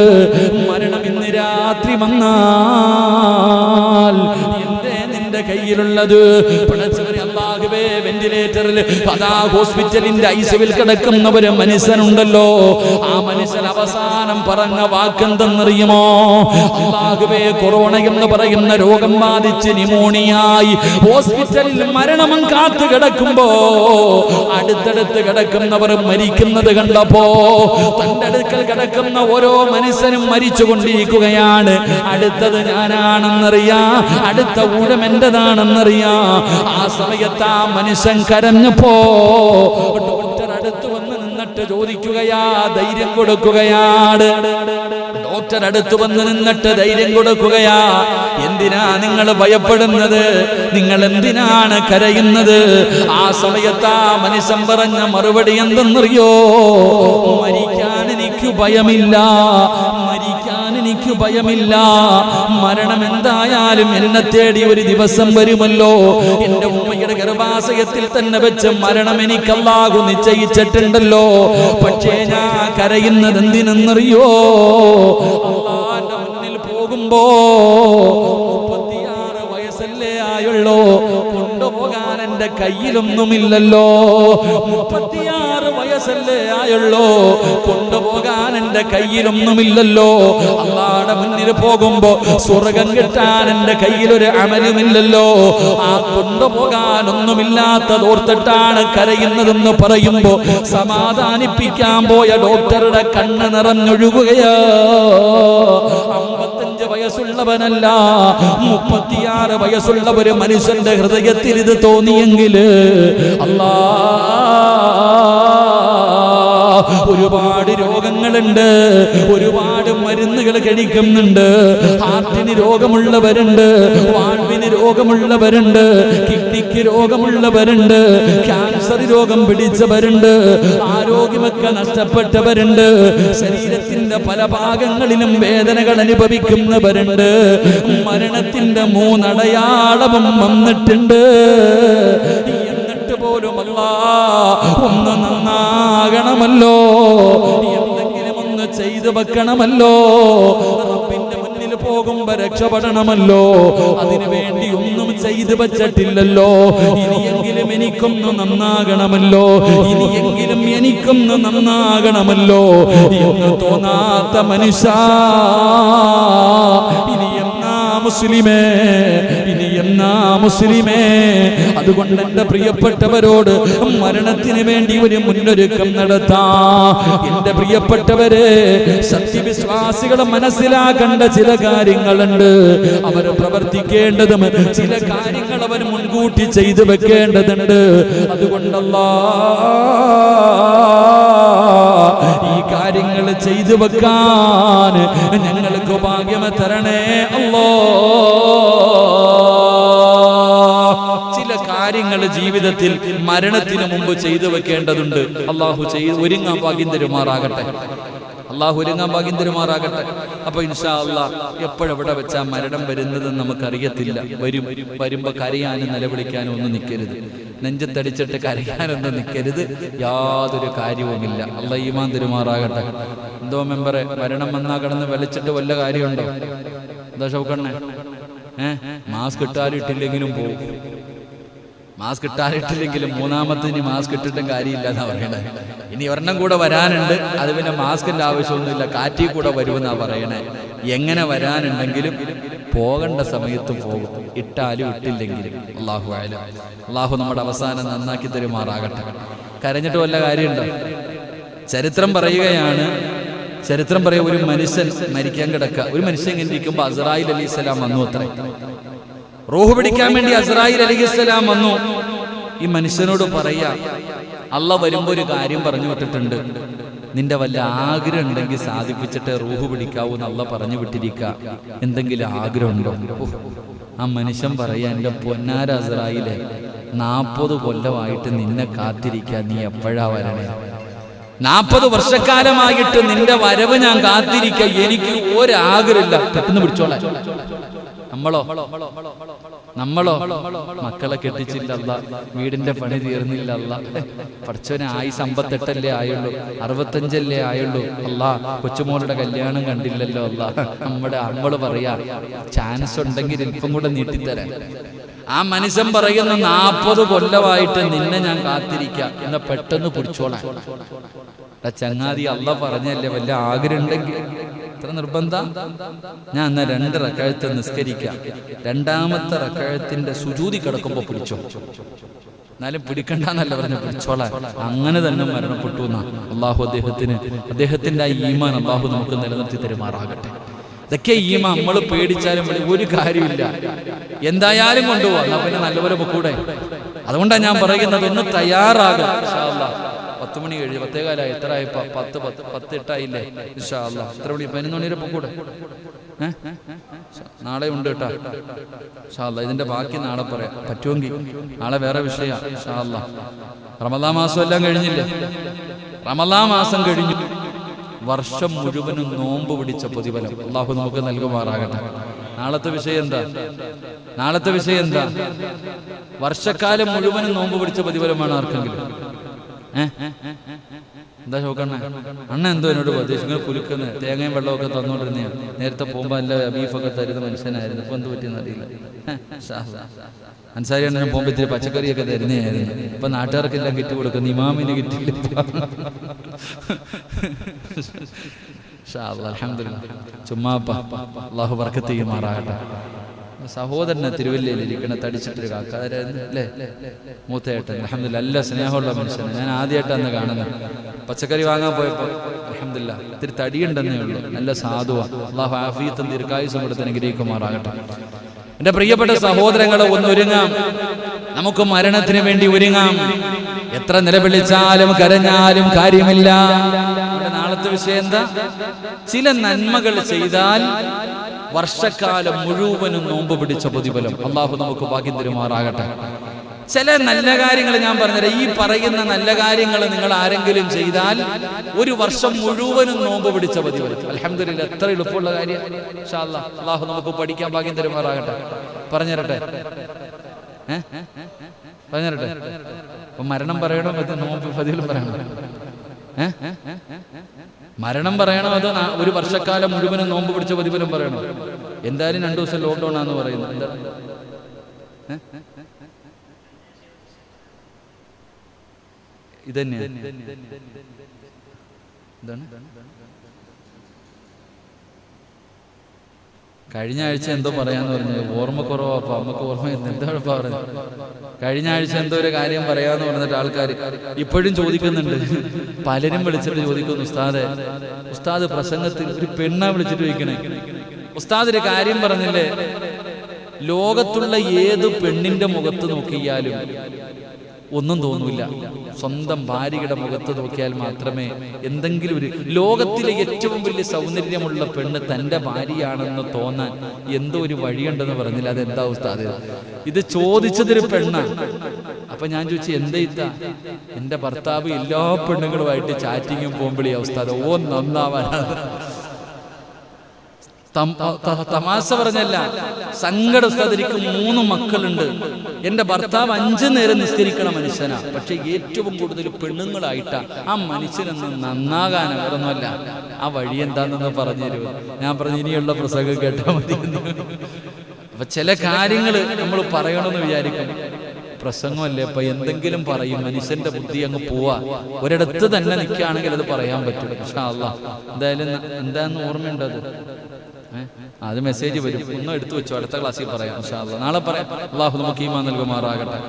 മരണം ഇന്ന് രാത്രി വന്നാൽ നിന്റെ കയ്യിലുള്ളത് അല്ലാഹുവേ, വെന്റിലേറ്ററിൽ അതാ ഹോസ്പിറ്റലിന്റെ ഐസിയുവിൽ കിടക്കുന്ന ഒരു മനുഷ്യനുണ്ടല്ലോ, ആ മനുഷ്യൻ അവസാനം പറഞ്ഞ വാക്കെന്തെന്നറിയുമോ? അല്ലാഹുവേ, കൊറോണ എന്ന് പറയുന്ന രോഗം ബാധിച്ച് ന്യൂമോണിയായി ഹോസ്പിറ്റലിൽ മരണം കാത്തു കിടക്കുമ്പോ അടുത്തടുത്ത് കിടക്കുന്നവർ മരിക്കുന്നത് കണ്ടപ്പോ തന്റെ അടുക്കൽ കിടക്കുന്ന ഓരോ മനുഷ്യനും മരിച്ചുകൊണ്ടിരിക്കുകയാണ്. അടുത്തത് ഞാനാണെന്നറിയാം, അടുത്ത ഊഴം എന്റേതാണെന്നറിയാം. ആ സമയത്ത് ആ മനുഷ്യൻ കരഞ്ഞപ്പോ ഡോക്ടർ അടുത്ത് വന്ന് നിന്നിട്ട് ചോദിക്കുകയാ, ധൈര്യം കൊടുക്കുകയാണ്. ഡോക്ടർ അടുത്ത് വന്ന് നിന്നിട്ട് ധൈര്യം കൊടുക്കുകയാ, എന്തിനാ നിങ്ങൾ ഭയപ്പെടുന്നത്? നിങ്ങൾ എന്തിനാണ് കരയുന്നത്? ആ സമയത്ത് ആ മനുഷ്യൻ പറഞ്ഞ മറുപടി എന്തെന്നറിയോ? മരിക്കാൻ എനിക്ക് ഭയമില്ല, മരിക്കാൻ എനിക്ക് ഭയമില്ല. മരണം എന്തായാലും എന്നെ തേടി ഒരു ദിവസം വരുമല്ലോ. എന്റെ ഉമ്മയുടെ ഗർഭാശയത്തിൽ തന്നെ വെച്ച് മരണം എനിക്ക് അല്ലാഹു നിശ്ചയിച്ചിട്ടുണ്ടല്ലോ. പക്ഷേ ഞാൻ കരയുന്നത് എന്തിനെന്നറിയോ? അല്ലാഹുവിന്റെ മുന്നിൽ പോകുമ്പോ 36 വയസ്സല്ലേ ആയുള്ളൂ, കൊണ്ടുപോകാൻ എന്റെ കയ്യിലൊന്നുമില്ലല്ലോ. 36 വയസ്സല്ലേ ആയുള്ളൂ, കൊണ്ടുപോകാൻ എന്റെ കയ്യിലൊന്നുമില്ലല്ലോ. അല്ലാഹുവിന്റെ മുന്നിൽ പോകുമ്പോ സ്വർഗം കിട്ടാൻ എന്റെ കയ്യിലൊരു അമലുമില്ലല്ലോ. ആ കൊണ്ടുപോകാനൊന്നുമില്ലാത്തത് ഓർത്തിട്ടാണ് കരയുന്നതെന്ന് പറയുമ്പോ സമാധാനിപ്പിക്കാൻ പോയ ഡോക്ടറുടെ കണ്ണ് നിറഞ്ഞൊഴുകുകയാ. 55 വയസ്സുള്ളവനല്ല, 36 വയസ്സുള്ള ഒരു മനുഷ്യന്റെ ഹൃദയത്തിൽ ഇത് തോന്നിയെങ്കിൽ അല്ലാ, ഒരുപാട് രോഗങ്ങളുണ്ട്, ഒരുപാട് മരുന്നുകൾ കഴിക്കുന്നുണ്ട്. ഹാർട്ടിന് രോഗമുള്ളവരുണ്ട്, വാൾവിന് രോഗമുള്ളവരുണ്ട്, കിഡ്നിക്ക് രോഗമുള്ളവരുണ്ട്, ക്യാൻസർ രോഗം പിടിച്ചവരുണ്ട്, ആരോഗ്യമൊക്കെ നഷ്ടപ്പെട്ടവരുണ്ട്, ശരീരത്തിന്റെ പല ഭാഗങ്ങളിലും വേദനകൾ അനുഭവിക്കുന്നവരുണ്ട്. മരണത്തിന്റെ 3 അടയാളവും വന്നിട്ടുണ്ട്. പോലും ഒന്ന് നന്നാകണമല്ലോ, എന്തെങ്കിലും ഒന്ന് ചെയ്തു വെക്കണമല്ലോ, റബ്ബിന്റെ മുന്നിൽ പോകുമ്പോ രക്ഷപ്പെടണമല്ലോ. അതിനു വേണ്ടി ഒന്നും ചെയ്തു വച്ചിട്ടില്ലല്ലോ. ഇനിയെങ്കിലും എനിക്കൊന്ന് നന്നാകണമല്ലോ, ഇനിയെങ്കിലും എനിക്കൊന്ന് നന്നാകണമല്ലോ എന്ന് തോന്നാത്ത മനുഷ്യ, ഇനി എന്നാ മുസ്ലിമേ, ഇനി എന്നാ മുസ്ലിമേ? അതുകൊണ്ട് എന്റെ പ്രിയപ്പെട്ടവരോട് മരണത്തിന് വേണ്ടി ഒരു മുന്നൊരുക്കം നടത്താം. എന്റെ പ്രിയപ്പെട്ടവരെ, സത്യവിശ്വാസികളെ മനസ്സിലാക്കേണ്ട ചില കാര്യങ്ങളുണ്ട്. അവർ പ്രവർത്തിക്കേണ്ടതും ചില കാര്യങ്ങൾ അവർ മുൻകൂട്ടി ചെയ്തു വെക്കേണ്ടതുണ്ട്. അതുകൊണ്ടല്ലാ, ഈ കാര്യങ്ങൾ ചെയ്തു വെക്കാൻ ഞങ്ങൾക്ക് ഭാഗ്യം തരണേ അല്ലാ. ചില കാര്യങ്ങൾ ജീവിതത്തിൽ മരണത്തിന് മുമ്പ് ചെയ്തു വെക്കേണ്ടതുണ്ട്. അള്ളാഹു ഒരുങ്ങാൻ ഭാഗ്യം തരുമാറാകട്ടെ, അള്ളാഹു ഒരുങ്ങാൻ ഭാഗ്യം തരുമാറാകട്ടെ. അപ്പൊ ഇൻഷാ അല്ലാഹ് എപ്പോഴെവിടെ വെച്ചാ മരണം വരുന്നതെന്ന് നമുക്കറിയത്തില്ല. വരുമ്പോ കരയാനും നിലവിളിക്കാനും ഒന്നും നിൽക്കരുത്, നെഞ്ചത്തടിച്ചിട്ട് കരയാനൊന്നും നിൽക്കരുത്, യാതൊരു കാര്യവുമില്ല. അള്ളാഹ് ഈമാൻ തരുമാറാകട്ടെ. എന്തോ മെമ്പറെ, മരണം വന്നാ കിടന്ന് വലിച്ചിട്ട് വല്ല കാര്യമുണ്ടോ? എന്താ ഷൗക്കണ്ണേ? മാസ്ക് ഇട്ടാലും ഇട്ടില്ലെങ്കിലും പോകും. മാസ്ക് ഇട്ടാലിട്ടില്ലെങ്കിലും മൂന്നാമത്തിന് മാസ്ക് ഇട്ടിട്ടും കാര്യമില്ല എന്നാ പറയണേ. ഇനി ഒരെണ്ണം കൂടെ വരാനുണ്ട്, അത് പിന്നെ മാസ്കിന്റെ ആവശ്യമൊന്നുമില്ല, കാറ്റിൽ കൂടെ വരുമെന്നാ പറയണേ. എങ്ങനെ വരാനുണ്ടെങ്കിലും പോകേണ്ട സമയത്ത് പോകും, ഇട്ടാലും ഇട്ടില്ലെങ്കിലും. അല്ലാഹു അഅലം. അല്ലാഹു നമ്മുടെ അവസാനം നന്നാക്കി തരുമാറാകട്ടെ. കരഞ്ഞിട്ട് വല്ല കാര്യമുണ്ടോ? ചരിത്രം പറയുകയാണ്, ചരിത്രം പറയാ, ഒരു മനുഷ്യൻ മരിക്കാൻ കിടക്കുക. ഒരു മനുഷ്യൻ ഇങ്ങനെ ഇരിക്കുമ്പോൾ അസ്രായിൽ അലൈഹിസ്സലാം വന്നു. അത്ര റൂഹ് പിടിക്കാൻ വേണ്ടി അസ്രായിൽ അലൈഹിസ്സലാം വന്നു. ഈ മനുഷ്യനോട് പറയാ, അള്ളാഹ് വരുമ്പോ ഒരു കാര്യം പറഞ്ഞു വിട്ടിട്ടുണ്ട്, നിന്റെ വല്ല ആഗ്രഹം ഉണ്ടെങ്കിൽ സാധിപ്പിച്ചിട്ട് റൂഹ് പിടിക്കാവൂ എന്ന് അള്ളാഹ് പറഞ്ഞു വിട്ടിരിക്ക. എന്തെങ്കിലും ആഗ്രഹം ഉണ്ടോ? ആ മനുഷ്യൻ പറയാ, എന്റെ പൊന്നാര അസ്രായിലെ 40 കൊല്ലമായിട്ട് നിന്നെ കാത്തിരിക്കാൻ, നീ എപ്പോഴാ വരണേ? 40 വർഷക്കാലമായിട്ട് നിന്റെ വരവ് ഞാൻ കാത്തിരിക്ക, എനിക്ക് ഒരാഗ്രഹമില്ല. പെട്ടെന്ന് പിടിച്ചോളാം. നമ്മളോ മക്കളെ കെട്ടിച്ചില്ല, വീടിന്റെ പണി തീർന്നില്ല, പഠിച്ചവനെ 58 ആയുള്ളൂ, 65 ആയുള്ളൂ, കൊച്ചുമോളുടെ കല്യാണം കണ്ടില്ലല്ലോ, നമ്മള് പറയാ ചാൻസ് ഉണ്ടെങ്കിൽ ഇപ്പം കൂടെ നീട്ടിത്തരാൻ. ആ മനുഷ്യൻ പറയുന്ന 40 കൊല്ലമായിട്ട് നിന്നെ ഞാൻ കാത്തിരിക്കാം, എന്നാ പെട്ടെന്ന് പിടിച്ചോളാം. ചങ്ങാതി പറഞ്ഞല്ലേ, വല്ല ആഗ്രഹം ഉണ്ടെങ്കിൽ ഇത്ര നിർബന്ധം, ഞാൻ എന്നാ 2 റക്അത്ത് നിസ്കരിക്കാം, 2ാമത്തെ റക്അത്തിന്റെ സുജൂദി കിടക്കുമ്പോ പിടിച്ചോ. എന്നാലും പിടിക്കണ്ടെന്നല്ല പറഞ്ഞു, പിടിച്ചോളാം. അങ്ങനെ തന്നെ മരണപ്പെട്ടു എന്നാ. അള്ളാഹു അദ്ദേഹത്തിന്റെ ആ ഈമാൻ അള്ളാഹു നമുക്ക് നിലനിർത്തി തരുമാറാകട്ടെ. ഇതൊക്കെ ഈമാൻ. നമ്മൾ പേടിച്ചാലും ഒരു കാര്യമില്ല, എന്തായാലും കൊണ്ടുപോവാ, എന്നാ പിന്നെ നല്ലപോലെ പൊക്കൂടെ. അതുകൊണ്ടാണ് ഞാൻ പറയുന്നത്, ഒന്ന് തയ്യാറാകും. 10 മണി കഴിഞ്ഞ് 10:15 എത്ര ആയിപ്പോ? 10:08 ഇൻഷാ അല്ലാഹ്. എത്ര മണി? 11 മണി വരെ പൊക്കൂടെ? നാളെ ഉണ്ട് കേട്ടാ ഇൻഷാ അല്ലാഹ്. ഇതിന്റെ ബാക്കി നാളെ പറയാം പറ്റുമെങ്കിൽ. നാളെ വേറെ വിഷയം ഇൻഷാ അല്ലാഹ്. റമദാൻ മാസം എല്ലാം കഴിഞ്ഞില്ലേ? റമദാൻ മാസം കഴിഞ്ഞു. വർഷം മുഴുവനും നോമ്പ് പിടിച്ച പ്രതിഫലം അള്ളാഹു നമുക്ക് നൽകുമാറാകട്ടെ. നാളത്തെ വിഷയം എന്താ? വർഷക്കാലം മുഴുവനും നോമ്പ് പിടിച്ച പ്രതിഫലമാണ് ആർക്കെങ്കിലും? എന്താ ചോക്കണ്ണ? അണ്ണ എന്തോ എന്നോട് പ്രതീക്ഷിക്കുന്നത് കുലുക്കുന്നത് തേങ്ങയും വെള്ളമൊക്കെ തന്നോണ്ടിരുന്ന നേരത്തെ പോകുമ്പോ നല്ല ബീഫൊക്കെ തരുന്ന മനുഷ്യനായിരുന്നു. ഇപ്പൊ എന്ത് പറ്റിയെന്ന് അറിയില്ല. അൻസാരി അണ്ണനും പോകുമ്പോ ഇത്തിരി പച്ചക്കറിയൊക്കെ തരുന്നതായിരുന്നു. ഇപ്പൊ നാട്ടുകാർക്കെല്ലാം കിറ്റ് കൊടുക്കുന്നു, ഇമാമിന് കിറ്റില്ല. അൽഹംദുലില്ലാഹ്. ചുമ്മാ അല്ലാഹു ബർക്കത്ത് ചെയ്യുമാറാകട്ടെ. സഹോദരനെ തിരുവല്ലയിൽ ഇരിക്കണ തടിച്ചിട്ടൊരു കാക്കാരായിരുന്നു അല്ലേ, മൂത്തയേട്ടൻ. അൽഹംദുലില്ലാഹ്, നല്ല സ്നേഹമുള്ള മനുഷ്യനെ. ഞാൻ ആദ്യമായിട്ടാണ് കാണുന്നത്. പച്ചക്കറി വാങ്ങാൻ പോയപ്പോ അൽഹംദുലില്ലാഹ് ഇത്തിരി തടിയുണ്ടെന്നേ ഉള്ളൂ, നല്ല സാധുവാ. അല്ലാഹു ആഫിയത്തും ദീർഘായുസ്സും കൊടുത്ത് അനുഗ്രഹിക്കുമാറാകട്ടെ. എന്റെ പ്രിയപ്പെട്ട സഹോദരങ്ങളെ, ഒന്നൊരുങ്ങാം. നമുക്ക് മരണത്തിന് വേണ്ടി ഒരുങ്ങാം. എത്ര നിലവിളിച്ചാലും കരഞ്ഞാലും കാര്യമില്ല. നാളത്തെ വിഷയം എന്താ? ചില നന്മകൾ ചെയ്താൽ വർഷക്കാലം മുഴുവനും നോമ്പ് പിടിച്ച പ്രതിഫലം അള്ളാഹു നമുക്ക് ഭാഗ്യം തരുമാറാകട്ടെ. ചില നല്ല കാര്യങ്ങൾ ഞാൻ പറഞ്ഞുതരാം. ഈ പറയുന്ന നല്ല കാര്യങ്ങൾ നിങ്ങൾ ആരെങ്കിലും ചെയ്താൽ 1 വർഷം മുഴുവനും നോമ്പ് പിടിച്ച പ്രതിഫലം. അൽഹംദുലില്ലാഹ്, എത്ര എളുപ്പമുള്ള കാര്യം. ഇൻഷാ അല്ലാഹ് അള്ളാഹു നമുക്ക് പഠിക്കാൻ ഭാഗ്യം തരുമാറാകട്ടെ. പറഞ്ഞുതരട്ടെ. അപ്പൊ മരണം പറയണോ അത് നോമ്പ് പ്രതിഫലം പറയണോ? മരണം പറയണോ അതോ 1 വർഷക്കാലം മുഴുവനും നോമ്പ് പിടിച്ച പ്രതിഫലം പറയണോ? എന്തായാലും 2 ദിവസം ലോക്ക്ഡൌൺ ആണെന്ന് പറയുന്നത്. എന്താ ഇതന്നെ? എന്താണ്? കഴിഞ്ഞ ആഴ്ച എന്തോ പറയാന്ന് പറഞ്ഞത്, ഓർമ്മക്കുറവാ. അപ്പൊ നമുക്ക് ഓർമ്മ എന്താണ് പറഞ്ഞത്? കഴിഞ്ഞ ആഴ്ച എന്തോ ഒരു കാര്യം പറയാന്ന് പറഞ്ഞിട്ട് ആൾക്കാർ ഇപ്പോഴും ചോദിക്കുന്നുണ്ട്. പലരും വിളിച്ചിട്ട് ചോദിക്കുന്നു, ഉസ്താദ് പ്രസംഗത്തിൽ ഒരു പെണ്ണ വിളിച്ചിട്ട് ചോദിക്കണേ, ഉസ്താദ് ഒരു കാര്യം പറഞ്ഞില്ലേ, ലോകത്തുള്ള ഏത് പെണ്ണിന്റെ മുഖത്ത് നോക്കിയാലും ഒന്നും തോന്നൂല, സ്വന്തം ഭാര്യയുടെ മുഖത്ത് നോക്കിയാൽ മാത്രമേ എന്തെങ്കിലും ഒരു, ലോകത്തിലെ ഏറ്റവും വലിയ സൗന്ദര്യമുള്ള പെണ്ണ് തൻ്റെ ഭാര്യയാണെന്ന് തോന്നാൻ എന്തോ ഒരു വഴിയുണ്ടെന്ന് പറഞ്ഞില്ല. അതെന്താ ഉസ്താദ്? ഇത് ചോദിച്ചതൊരു പെണ്ണാണ്. അപ്പൊ ഞാൻ ചോദിച്ചു, എന്താ ഇത്ത? എന്റെ ഭർത്താവ് എല്ലാ പെണ്ണുങ്ങളുമായിട്ട് ചാറ്റിങ്ങും പോകുമ്പോഴേ ഉസ്താദ് ഓ നന്നാവാനാണ്. തമാശ പറഞ്ഞല്ല, സങ്കട. ഉസ്താദ്, എനിക്ക് 3 മക്കളുണ്ട്, എന്റെ ഭർത്താവ് 5 നേരം നിസ്കരിക്കണ മനുഷ്യനാ, പക്ഷെ ഏറ്റവും കൂടുതൽ പെണ്ണുങ്ങളായിട്ടാ. ആ മനുഷ്യനൊന്ന് നന്നാകാൻ അവരൊന്നുമല്ല, ആ വഴി എന്താണെന്ന് പറഞ്ഞു തരുമോ? ഞാൻ പറഞ്ഞു, ഇനിയുള്ള പ്രസംഗം കേട്ടാൽ മതി. അപ്പൊ ചില കാര്യങ്ങൾ നമ്മൾ പറയണമെന്ന് വിചാരിക്കും, പ്രസംഗമല്ലേ ഇപ്പൊ എന്തെങ്കിലും പറയും, മനുഷ്യന്റെ ബുദ്ധി അങ്ങ് പോവാ. ഒരിടത്ത് തന്നെ നിൽക്കുകയാണെങ്കിൽ അത് പറയാൻ പറ്റും. ഇൻഷാ അല്ലാഹ് എന്തായാലും എന്താന്ന് ഓർമ്മയുണ്ടോ? അത് മെസ്സേജ് വരും, ഒന്നും എടുത്തു വെച്ചോ, അടുത്ത ക്ലാസ്സിൽ പറയാം ഇൻഷാ അല്ലാഹ്. നാളെ പറയാം. അള്ളാഹു നമുക്ക് ഈമാൻ നൽകുമാറാകട്ടെ.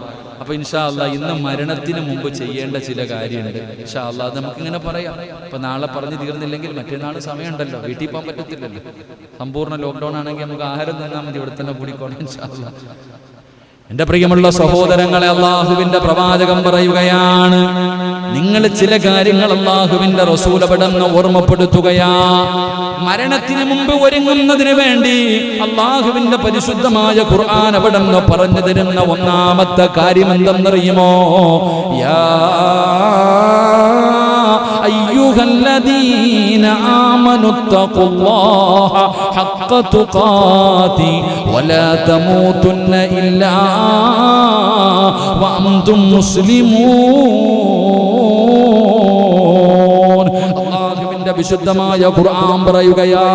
അപ്പൊ ഇൻഷാ അല്ലാഹ് ഇന്ന് മരണത്തിന് മുമ്പ് ചെയ്യേണ്ട ചില കാര്യമുണ്ട്. ഇൻഷാ അല്ലാഹ് അത് നമുക്കിങ്ങനെ പറയാം. അപ്പൊ നാളെ പറഞ്ഞു തീർന്നില്ലെങ്കിൽ മറ്റന്നാൾ സമയമുണ്ടല്ലോ, വീട്ടിൽ പോകാൻ പറ്റത്തില്ലല്ലോ. സമ്പൂർണ്ണ ലോക്ക്ഡൌൺ ആണെങ്കിൽ നമുക്ക് ആഹാരം തന്നാൽ മതി, ഇവിടെ തന്നെ കൂടിക്കോണം ഇൻഷാ അല്ലാഹ്. എന്റെ പ്രിയമുള്ള സഹോദരങ്ങളെ, അള്ളാഹുവിന്റെ പ്രവാചകൻ പറയുകയാണ്, നിങ്ങൾ ചില കാര്യങ്ങൾ അള്ളാഹുവിന്റെ റസൂൽ അവിടുന്ന് ഓർമ്മപ്പെടുത്തുകയാ. മരണത്തിന് മുമ്പ് ഒരുങ്ങുന്നതിന് വേണ്ടി അള്ളാഹുവിന്റെ പരിശുദ്ധമായ ഖുർആൻ അവിടുന്ന് പറഞ്ഞു തരുന്ന 1ാമത്തെ കാര്യം എന്തെന്നറിയുമോ? യാ അയ്യുഹല്ലദീന ആമനുത്തഖുല്ലാഹ ഹഖ്ക തുഖാതി വലാ തമൂതുന്ന ഇല്ലാ വഅൻതും മുസ്ലിമൂൻ. അല്ലാഹുവിന്റെ വിശുദ്ധമായ ഖുർആൻ പറയുകയാ,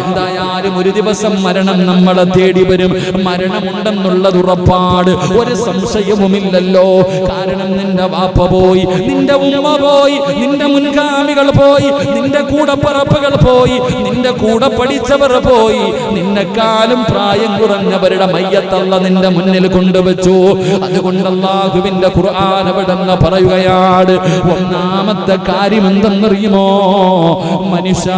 എന്തായാലും ഒരു ദിവസം മരണം നമ്മളെ തേടി വരും. മരണമുണ്ടെന്നുള്ളത് ഉറപ്പാട്, ഒരു സംശയവുമില്ലല്ലോ. കാരണം നിന്റെ വാപ്പ പോയി, നിന്റെ ഉമ്മ പോയി, നിന്റെ മുൻഗാമികൾ പോയി, നിന്റെ കൂടപ്പറപ്പുകൾ പോയി, നിന്റെ കൂടെ പഠിച്ചവർ പോയി, നിന്നെക്കാളും പ്രായം കുറഞ്ഞവരുടെ മയ്യത്തല്ല നിന്റെ മുന്നിൽ കൊണ്ടുവച്ചു. അതുകൊണ്ട് അല്ലാഹുവിന്റെ ഖുർആൻ അവിടെന്ന് പറയുകയാണ്, ഒന്നാമത്തെ കാര്യം എന്തെന്നറിയുമോ? മനുഷ്യ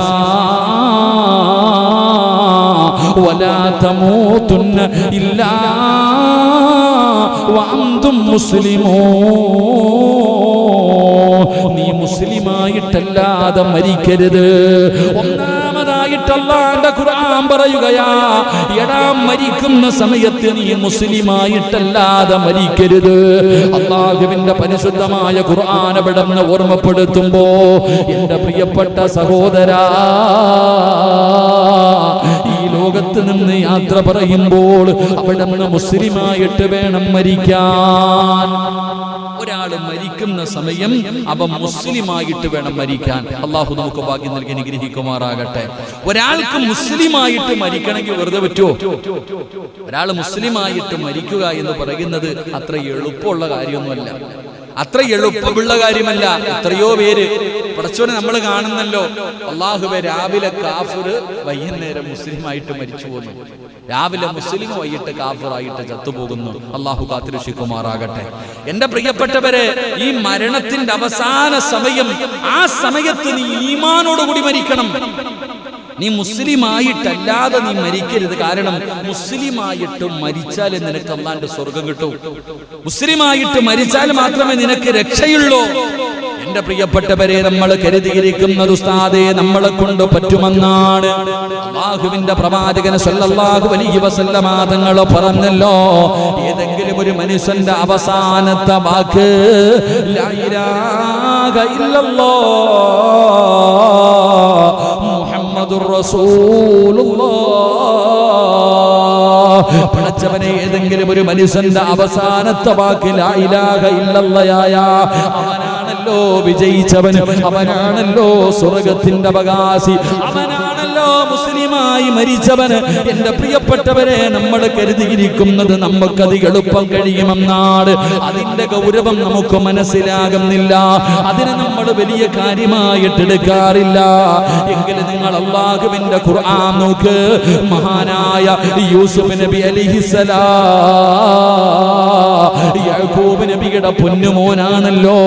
വലാ തമൂതുന്ന ഇല്ലാ വഅൻതും മുസ്ലിമൂൻ. നീ മുസ്ലിമായിട്ടല്ലാതെ മരിക്കരുത്. ഒന്നാമതായിട്ട് അല്ലാഹുവിന്റെ ഖുർആൻ പറയുകയാ, എടാ മരിക്കുന്ന സമയത്ത് നീ മുസ്ലിമായിട്ടല്ലാതെ മരിക്കരുത്. അല്ലാഹുവിന്റെ പരിശുദ്ധമായ ഖുർആൻ അവിടുന്ന് ഓർമ്മപ്പെടുത്തുമ്പോ, എന്റെ പ്രിയപ്പെട്ട സഹോദരാ, ഈ ലോകത്ത് നിന്ന് യാത്ര പറയുമ്പോൾ അവിടുന്ന് മുസ്ലിമായിട്ട് വേണം മരിക്കാൻ. ഒരാള് മരിക്കുന്ന സമയം അവൻ മുസ്ലിമായിട്ട് വേണം മരിക്കാൻ. അള്ളാഹു നമുക്ക് ഭാഗ്യം നൽകി അനുഗ്രഹിക്കുമാറാകട്ടെ. ഒരാൾക്ക് മുസ്ലിമായിട്ട് മരിക്കണമെങ്കിൽ വെറുതെ പറ്റുമോ? ഒരാൾ മുസ്ലിമായിട്ട് മരിക്കുക എന്ന് പറയുന്നത് അത്ര എളുപ്പമുള്ള കാര്യമൊന്നുമല്ല, അത്ര എളുപ്പമുള്ള കാര്യമല്ല. എത്രയോ പേര് പടച്ചോനെ നമ്മൾ കാണുന്നല്ലോ, അള്ളാഹുവെ രാവിലെ കാഫിർ വൈകുന്നേരം മുസ്ലിമായിട്ട് മരിച്ചു പോകുന്നു, രാവിലെ മുസ്ലിം വൈകിട്ട് കാഫിറായിട്ട് ചത്തുപോകുന്നു. അള്ളാഹു കാത്തിരക്ഷിക്കുമാറാകട്ടെ. എന്റെ പ്രിയപ്പെട്ടവരെ, ഈ മരണത്തിന്റെ അവസാന സമയം, ആ സമയത്ത് നീ ഈമാനോടുകൂടി മരിക്കണം. നീ മുസ്ലിമായിട്ടല്ലാതെ നീ മരിക്കരുത്. കാരണം മുസ്ലിമായിട്ട് മരിച്ചാൽ നിനക്ക് അല്ലാഹുവിന്റെ സ്വർഗം കിട്ടും. മുസ്ലിമായിട്ട് മരിച്ചാൽ മാത്രമേ നിനക്ക് രക്ഷയുള്ളൂ. എന്റെ പ്രിയപ്പെട്ടവരെ, നമ്മൾ കരുതിയിരിക്കുന്നത് ഉസ്താദേ നമ്മളെ കൊണ്ട് പറ്റുമെന്നാണ്. അല്ലാഹുവിന്റെ പ്രവാചകൻ സല്ലല്ലാഹു അലൈഹി വസല്ലമ തങ്ങൾ പറഞ്ഞല്ലോ, ഏതെങ്കിലും ഒരു മനുഷ്യന്റെ അവസാനത്തെ വാക്ക് ലാ ഇലാഹ ഇല്ലല്ലാഹ് മുഹമ്മദുർ റസൂലുള്ളാഹ്. പടച്ചവനെ, ഏതെങ്കിലും ഒരു മനുഷ്യന്റെ അവസാനത്തെ വാക്ക് ലാ ഇലാഹ ഇല്ലല്ലാഹ്, അവനാണല്ലോ വിജയിച്ചവൻ, അവനാണല്ലോ സ്വർഗത്തിന്റെ അവകാശി, അവനാണല്ലോ മുസ്ലിമായി മരിച്ചവന്. എന്റെ പ്രിയപ്പെട്ടവരെ, നമ്മൾ കരുതിയിരിക്കുന്നത് നമുക്കത് എളുപ്പം കഴിയുമെന്നാണ്. അതിന്റെ ഗൗരവം നമുക്ക് മനസ്സിലാകുന്നില്ല, അതിനെ നമ്മൾ വലിയ കാര്യമായിട്ട് എടുക്കാറില്ല. എങ്കിലും നിങ്ങൾ അല്ലാഹുവിന്റെ ഖുർആൻ നോക്ക്. മഹാനായ യൂസുഫ് നബി അലൈഹിസ്സലാം യാക്കൂബ് നബിയുടെ പൊന്നുമോനാണല്ലോ,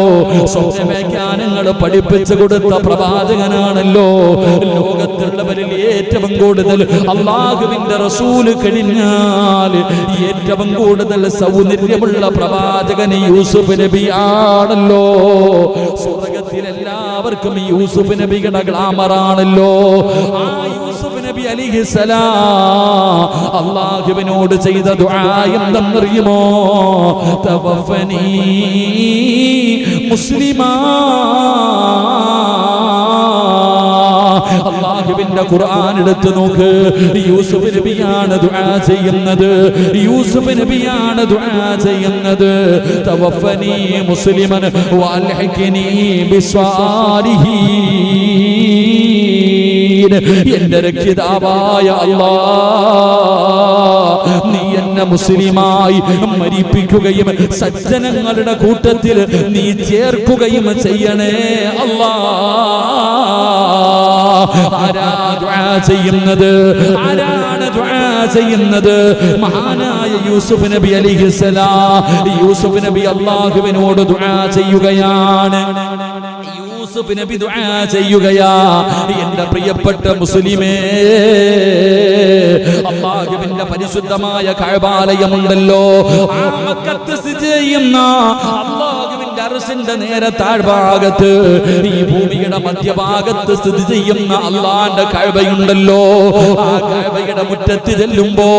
സ്വപ്നവ്യാഖ്യാനങ്ങൾ പഠിപ്പിച്ചു കൊടുത്ത പ്രവാചകനാണല്ലോ. ലോകത്തുള്ളവരിൽ ഏറ്റവും കൂടുതൽ അല്ലാഹുവിന്റെ റസൂല് കഴിഞ്ഞാൽ ഏറ്റവും കൂടുതൽ സൗന്ദര്യമുള്ള പ്രവാചകൻ യൂസുഫ് നബിയാണല്ലോ. സ്വർഗത്തിൽ എല്ലാവർക്കും യൂസുഫ് നബിയുടെ ഗ്ലാമറാണല്ലോ. ആ യൂസുഫ് നബി അലൈഹിസ്സലാം അല്ലാഹുവിനോട് ചെയ്ത ദുആ എന്തെന്നറിയുമോ? തവഫനി മുസ്ലിമാ. അല്ലാഹുവിന്റെ ഖുർആൻ എടുത്തു നോക്ക്. യൂസുഫ് നബിയാണ് ദുആ ചെയ്യുന്നത്, യൂസുഫ് നബിയാണ് ദുആ ചെയ്യുന്നത്. തവഫനി മുസ്ലിമൻ വഅൽഹിഖ്നി ബിസ്വാലിഹീൻ. എന്റെ രക്ഷിതാവായ അല്ലാഹ്, നീ എന്നെ മുസ്ലിമായി മരിപ്പിക്കുകയും സജ്ജനങ്ങളുടെ കൂട്ടത്തിൽ നീ ചേർക്കുകയും ചെയ്യണേ അല്ലാഹ്. ആരാ ദുആ ചെയ്യുന്നത്? ആരാണ് ദുആ ചെയ്യുന്നത്? മഹാനായ യൂസുഫ് നബി അലൈഹിസ്സലാം. യൂസുഫ് നബി അല്ലാഹുവിനോട് ദുആ ചെയ്യുകയാണ്. യൂസുഫ് നബി ദുആ ചെയ്യുകയാ. എന്റെ പ്രിയപ്പെട്ട മുസ്ലിമേ, അല്ലാഹുവിന്റെ പരിശുദ്ധമായ കഅബാലയമുണ്ടല്ലോ, ആ മക്കത്ത് സ്ഥിതി ചെയ്യുന്ന അല്ലാഹുവിന്റെ അർശിന്റെ നേരെ താഴ്ഭാഗത്ത്, ഈ ഭൂമിയുടെ മധ്യഭാഗത്ത് സ്ഥിതി ചെയ്യുന്ന അല്ലാഹുവിന്റെ കഅബയുണ്ടല്ലോ. ആ കഅബയുടെ മുറ്റത്ത് ചെല്ലുമ്പോ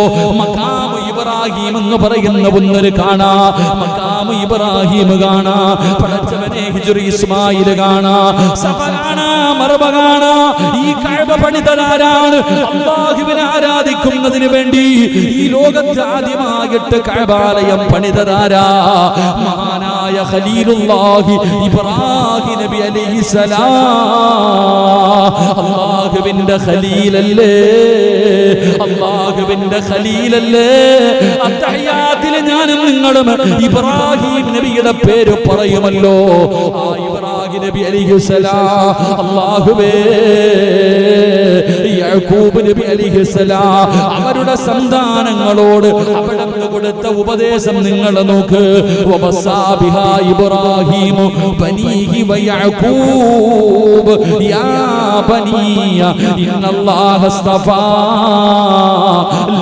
മഖാം ഇബ്രാഹിം എന്ന് പറയുന്ന ഒന്നൊരു കാണാ. മഖാം മഖാമു ഇബ്രാഹിം കാണാ, പടച്ചവനെ ഹിജ്ർ ഇസ്മായിൽ കാണാ, സഫ കാണാ, മർവ കാണാ. ഈ കഅബ പണിതതാരാണ്? അല്ലാഹുവിനെ ആരാധിക്കുന്നതിന് വേണ്ടി ഈ ലോകത്ത് ആദ്യമായിട്ട് കഅബാലയം പണിതതാരാ? മഹാനായ ഖലീലുല്ലാഹി ഇബ്രാഹിം നബി അലൈഹിസ്സലാം. അല്ലാഹുവിന്റെ ഖലീലല്ലേ, അല്ലാഹുവിന്റെ ഖലീലല്ലേ. അത്തഹിയാത്തിൽ ഞാനും നിങ്ങളും ഇബ്രാഹിം നബിയുടെ പേര് പറയുമല്ലോ. ആ ഇബ്രാഹിം നബി അലൈഹിസ്സലാം അല്ലാഹുവേ, യാക്കൂബ് നബി അലൈഹിസ്സലാം അവരുടെ സന്താനങ്ങളോട് അവിടെ കൊടുത്ത ഉപദേശം നിങ്ങൾ നോക്ക്. വബസാ ബിഹാ ഇബ്രാഹിം ബനീഹി വയഅകൂബ് യാ ബനിയ ഇന്നല്ലാഹ അസ്തഫാ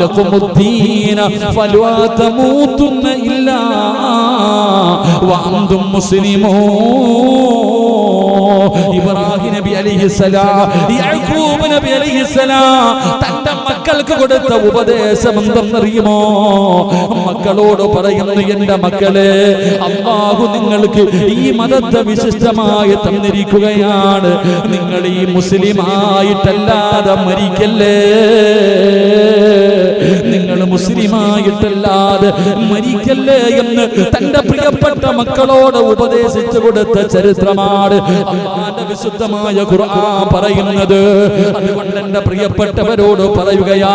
ലകുമുദ്ദീന ഫലാ തമൂതുന്ന ഇല്ലാ വഅൻതും മുസ്ലിമൂൻ. ഇബ്രാഹിം നബി അലൈഹിസ്സലാം, യാക്കൂബ് നബി അലൈഹിസ്സലാം തന്റെ മക്കൾക്ക് കൊടുത്ത ഉപദേശം എന്തെന്നറിയുമോ? മക്കളോട് പറയുന്നു, എന്റെ മക്കളെ, അല്ലാഹു നിങ്ങൾക്ക് ഈ മതത്തെ വിശിഷ്ടമായി തന്നിരിക്കുകയാണ്. നിങ്ങൾ ഈ മുസ്ലിമായിട്ടല്ലാതെ മരിക്കല്ലേ, നിങ്ങൾ മുസ്ലിമായിട്ടല്ലാതെ മരിക്കല്ലേ എന്ന് തന്റെ പ്രിയപ്പെട്ട മക്കളോട് ഉപദേശിച്ചു കൊടുത്ത ചരിത്രമാണ് അല്ലാഹുവിന്റെ വിശുദ്ധമായ ഖുർആൻ പറയുന്നത്. അതുകൊണ്ട് എന്റെ പ്രിയപ്പെട്ടവരോട് പറയുകയാ,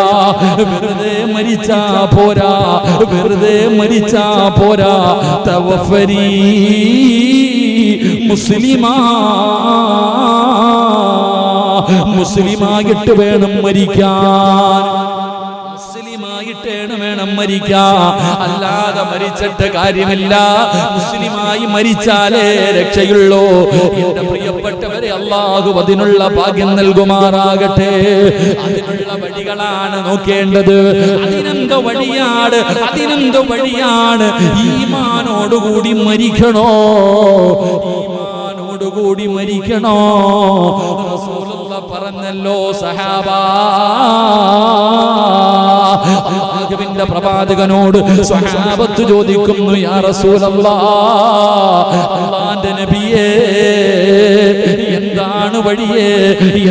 വെറുതെ മരിച്ചാ പോരാ, വെറുതെ മരിച്ചാ പോരാ. തവഫനി മുസ്ലിമാ, മുസ്ലിമായിട്ട് വേണം മരിക്കാൻ, വേണം മരിക്കാൻ. അല്ലാതെ മരിച്ചിട്ട് കാര്യമില്ല. മുസ്ലിമായി മരിച്ചാലേ രക്ഷയുള്ളൂ. എന്റെ പ്രിയപ്പെട്ടവരെ, അല്ലാഹു അതിനുള്ള ഭാഗ്യം നൽകുമാറാകട്ടെ. അതിനുള്ള വഴികളാണ് നോക്കേണ്ടത്. അതിനെന്ത് വഴിയാണ്? അതിനെന്ത് വഴിയാണ്? ഈമാനോടുകൂടി മരിക്കണോ, ഈമാനോടുകൂടി മരിക്കണോ. റസൂലുള്ളാഹി പറഞ്ഞല്ലോ, സഹാബാ, അല്ലാഹുവിന്റെ പ്രവാചകനോട് സ്വഹാബത്ത് ചോദിക്കുന്നു, യാ റസൂലല്ലാഹ്, അല്ലാഹുവിന്റെ നബിയേ, എന്താണ് വഴിയേ,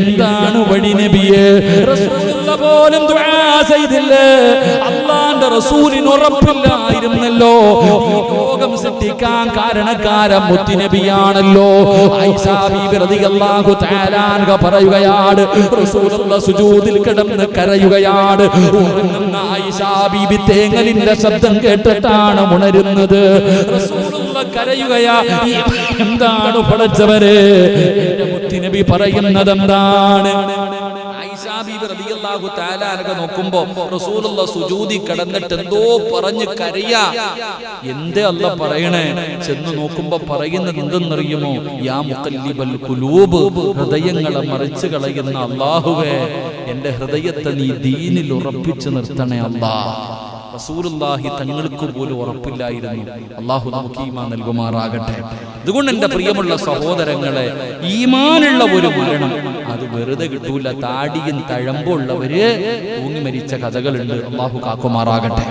എന്താണ് വഴി നബിയേ? റസൂലുള്ളാഹി പോലും ദുആ ചെയ്തില്ലേ? അല്ലാഹുവിന്റെ റസൂലിന് ഉറപ്പില്ലായിരുന്നല്ലോ ഈ ലോകം സൃഷ്ടിക്കാൻ കാരണക്കാരൻ മുത്തി നബിയാണല്ലോ. ആയിഷ ബീബി റളിയല്ലാഹു തആല അൻഹ പറയുകയാണ്, റസൂലുള്ളാഹി സുജൂദിൽ കിടന്ന് കരയുകയാണ്. ഉറങ്ങുന്ന ആയിഷ ബീബി തേങ്ങലിന്റെ ശബ്ദം കേട്ടിട്ടാണ് ഉണരുന്നത്. റസൂലുള്ളാഹി കരയുകയാ. എന്താണ് പടച്ചവരെ? എന്റെ മുത്തി നബി പറയുന്നത് എന്താണ്? നോക്കുമ്പോ റസൂലുള്ളാഹി സുജൂദി കിടന്നിട്ട് എന്തോ പറഞ്ഞ് കരയാ. എന്തേ അല്ല പറയണേ? ചെന്ന് നോക്കുമ്പോ പറയുന്നത് എന്തെന്നറിയുമോ? യാ മുഖല്ലിബൽ ഖുലൂബ്, ഹൃദയങ്ങളെ മറിച്ച് കളയുന്ന അല്ലാഹുവേ, എന്റെ ഹൃദയത്തെ നീ ദീനിൽ ഉറപ്പിച്ചു നിർത്തണേ അല്ലാഹ്. റസൂലുള്ളാഹി തങ്ങൾക്ക് പോലും ഉറപ്പില്ലായിരുന്നു. അല്ലാഹു നമുക്ക് ഈമാൻ നൽകുമാറാകട്ടെ. അതുകൊണ്ട് എന്റെ പ്രിയമുള്ള സഹോദരങ്ങളെ, ഈമാനുള്ള ഒരു മരണം അത് വെറുതെ കിട്ടൂല. താടിയും തഴമ്പുള്ളവര് തൂങ്ങി മരിച്ച കഥകളുണ്ട്. അല്ലാഹു കാക്കുമാറാകട്ടെ,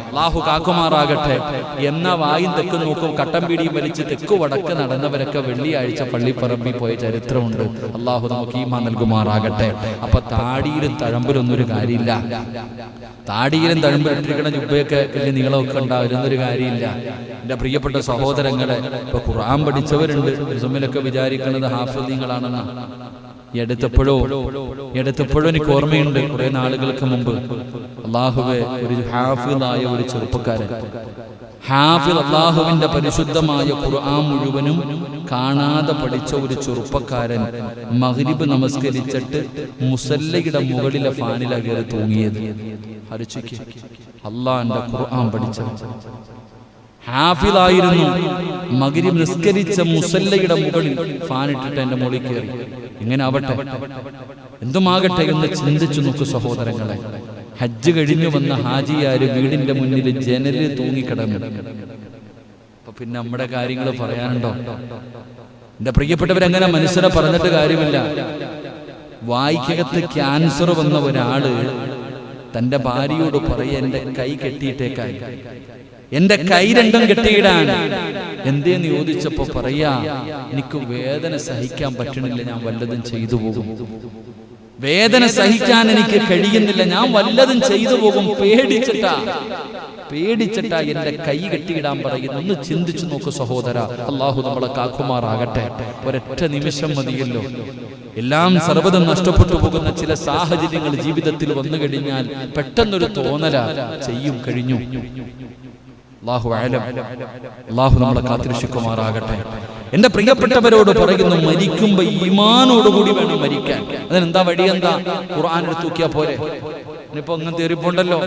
അല്ലാഹു കാക്കുമാറാകട്ടെ. എന്ന വായും തെക്ക് നോക്കും കട്ടം പിടിയും വലിച്ച് തെക്ക് വടക്ക് നടന്നവരൊക്കെ വെള്ളിയാഴ്ച പള്ളിപ്പറമ്പിൽ പോയ ചരിത്രമുണ്ട്. അല്ലാഹു നമുക്ക് ഈമാൻ നൽകുമാറാകട്ടെ. അപ്പൊ താടിയിലും തഴമ്പിലൊന്നും ഒരു കാര്യമില്ല. താടിയിലും തഴമ്പിലിട്ടിരിക്കണ ജുബ്ബയൊക്കെ വലിയ നീളമൊക്കെ ഉണ്ടാവുന്നൊരു കാര്യമില്ല. എന്റെ പ്രിയപ്പെട്ട സഹോദരങ്ങളെ, ഇപ്പൊ ഖുർആൻ പഠിച്ചവരുണ്ട്. സുമ്മിലൊക്കെ വിചാരിക്കുന്നത് ഹാഫിളീങ്ങളാണെന്നാ. എടുത്തപ്പോഴോ എനിക്ക് ഓർമ്മയുണ്ട്, കുറെ നാളുകൾക്ക് മുമ്പ് അല്ലാഹുവേ, ഒരു ഹാഫിളായ ഒരു ചെറുപ്പക്കാരൻ, ഹാഫിൾ, അല്ലാഹുവിന്റെ പരിശുദ്ധമായ ഖുർആൻ മുഴുവനും കാണാതെ പഠിച്ച ഒരു ചെറുപ്പക്കാരൻ മഗ്രിബ് നമസ്കരിച്ചിട്ട് മുസല്ലയുടെ മുകളിലെ ഫാനിലാ കയറി തൂങ്ങിയത്. ഹരിച്ചിക്ക് അല്ലാഹുവിന്റെ ഖുർആൻ പഠിച്ചവൻ, ഹാഫിളായിരുന്നു. മഗ്രിബ് നിസ്കരിച്ച മുസല്ലയുടെ മുകളിൽ ഫാനിട്ടിട്ട് എന്റെ മുകളിൽ കയറി. ഇങ്ങനെ ആവട്ടെ, എന്തുമാകട്ടെ എന്ന് ചിന്തിച്ചു നോക്കൂ സഹോദരങ്ങളെ. ഹജ്ജ് കഴിഞ്ഞു വന്ന ഹാജിയാര് വീടിന്റെ മുന്നിൽ ജനലിൽ തൂങ്ങിക്കിടന്നു. അപ്പൊ പിന്നെ നമ്മുടെ കാര്യങ്ങൾ പറയാനുണ്ടോ? എന്റെ പ്രിയപ്പെട്ടവരങ്ങനെ മനുഷ്യരെ പറഞ്ഞിട്ട് കാര്യമില്ല. വായിക്കകത്ത് ക്യാൻസർ വന്ന ഒരാള് തന്റെ ഭാര്യയോട് പറയ, എന്റെ കൈ കെട്ടിയിട്ടേക്കായി, എന്റെ കൈ രണ്ടും കെട്ടിയിടാൻ. എന്തേന്ന് ചോദിച്ചപ്പോ പറയാ, എനിക്ക് വേദന സഹിക്കാൻ പറ്റണില്ല, ഞാൻ വല്ലതും ചെയ്തു പോകും. വേദന സഹിക്കാൻ എനിക്ക് കഴിയുന്നില്ല, ഞാൻ വല്ലതും ചെയ്തു പോകും. പേടിച്ചിട്ടാ എന്റെ കൈ കെട്ടിയിടാൻ പറയുന്നു. ഒന്ന് ചിന്തിച്ചു നോക്കൂ സഹോദര. അള്ളാഹു നമ്മളെ കാക്കുമാറാകട്ടെ. ഒരൊറ്റ നിമിഷം മതിയല്ലോ. എല്ലാം സർവ്വതും നഷ്ടപ്പെട്ടു പോകുന്ന ചില സാഹചര്യങ്ങൾ ജീവിതത്തിൽ വന്നു കഴിഞ്ഞാൽ പെട്ടെന്നൊരു തോന്നല ചെയ്യും, കഴിഞ്ഞു. അല്ലാഹു അഅലം. അല്ലാഹു നമ്മളെ കാത്തിരക്ഷിക്കുമാറാകട്ടെ. എന്റെ പ്രിയപ്പെട്ടവരോട് പറയുന്നു, മരിക്കുമ്പോ ഈമാനോടുകൂടി വേണം മരിക്കാൻ. അതിനെന്താ വഴി? എന്താ? ഖുർആൻ എടുത്ത് നോക്കിയാ പോരെ? ഇനിയിപ്പോ അങ്ങനത്തെ എറിപ്പുണ്ടല്ലോ.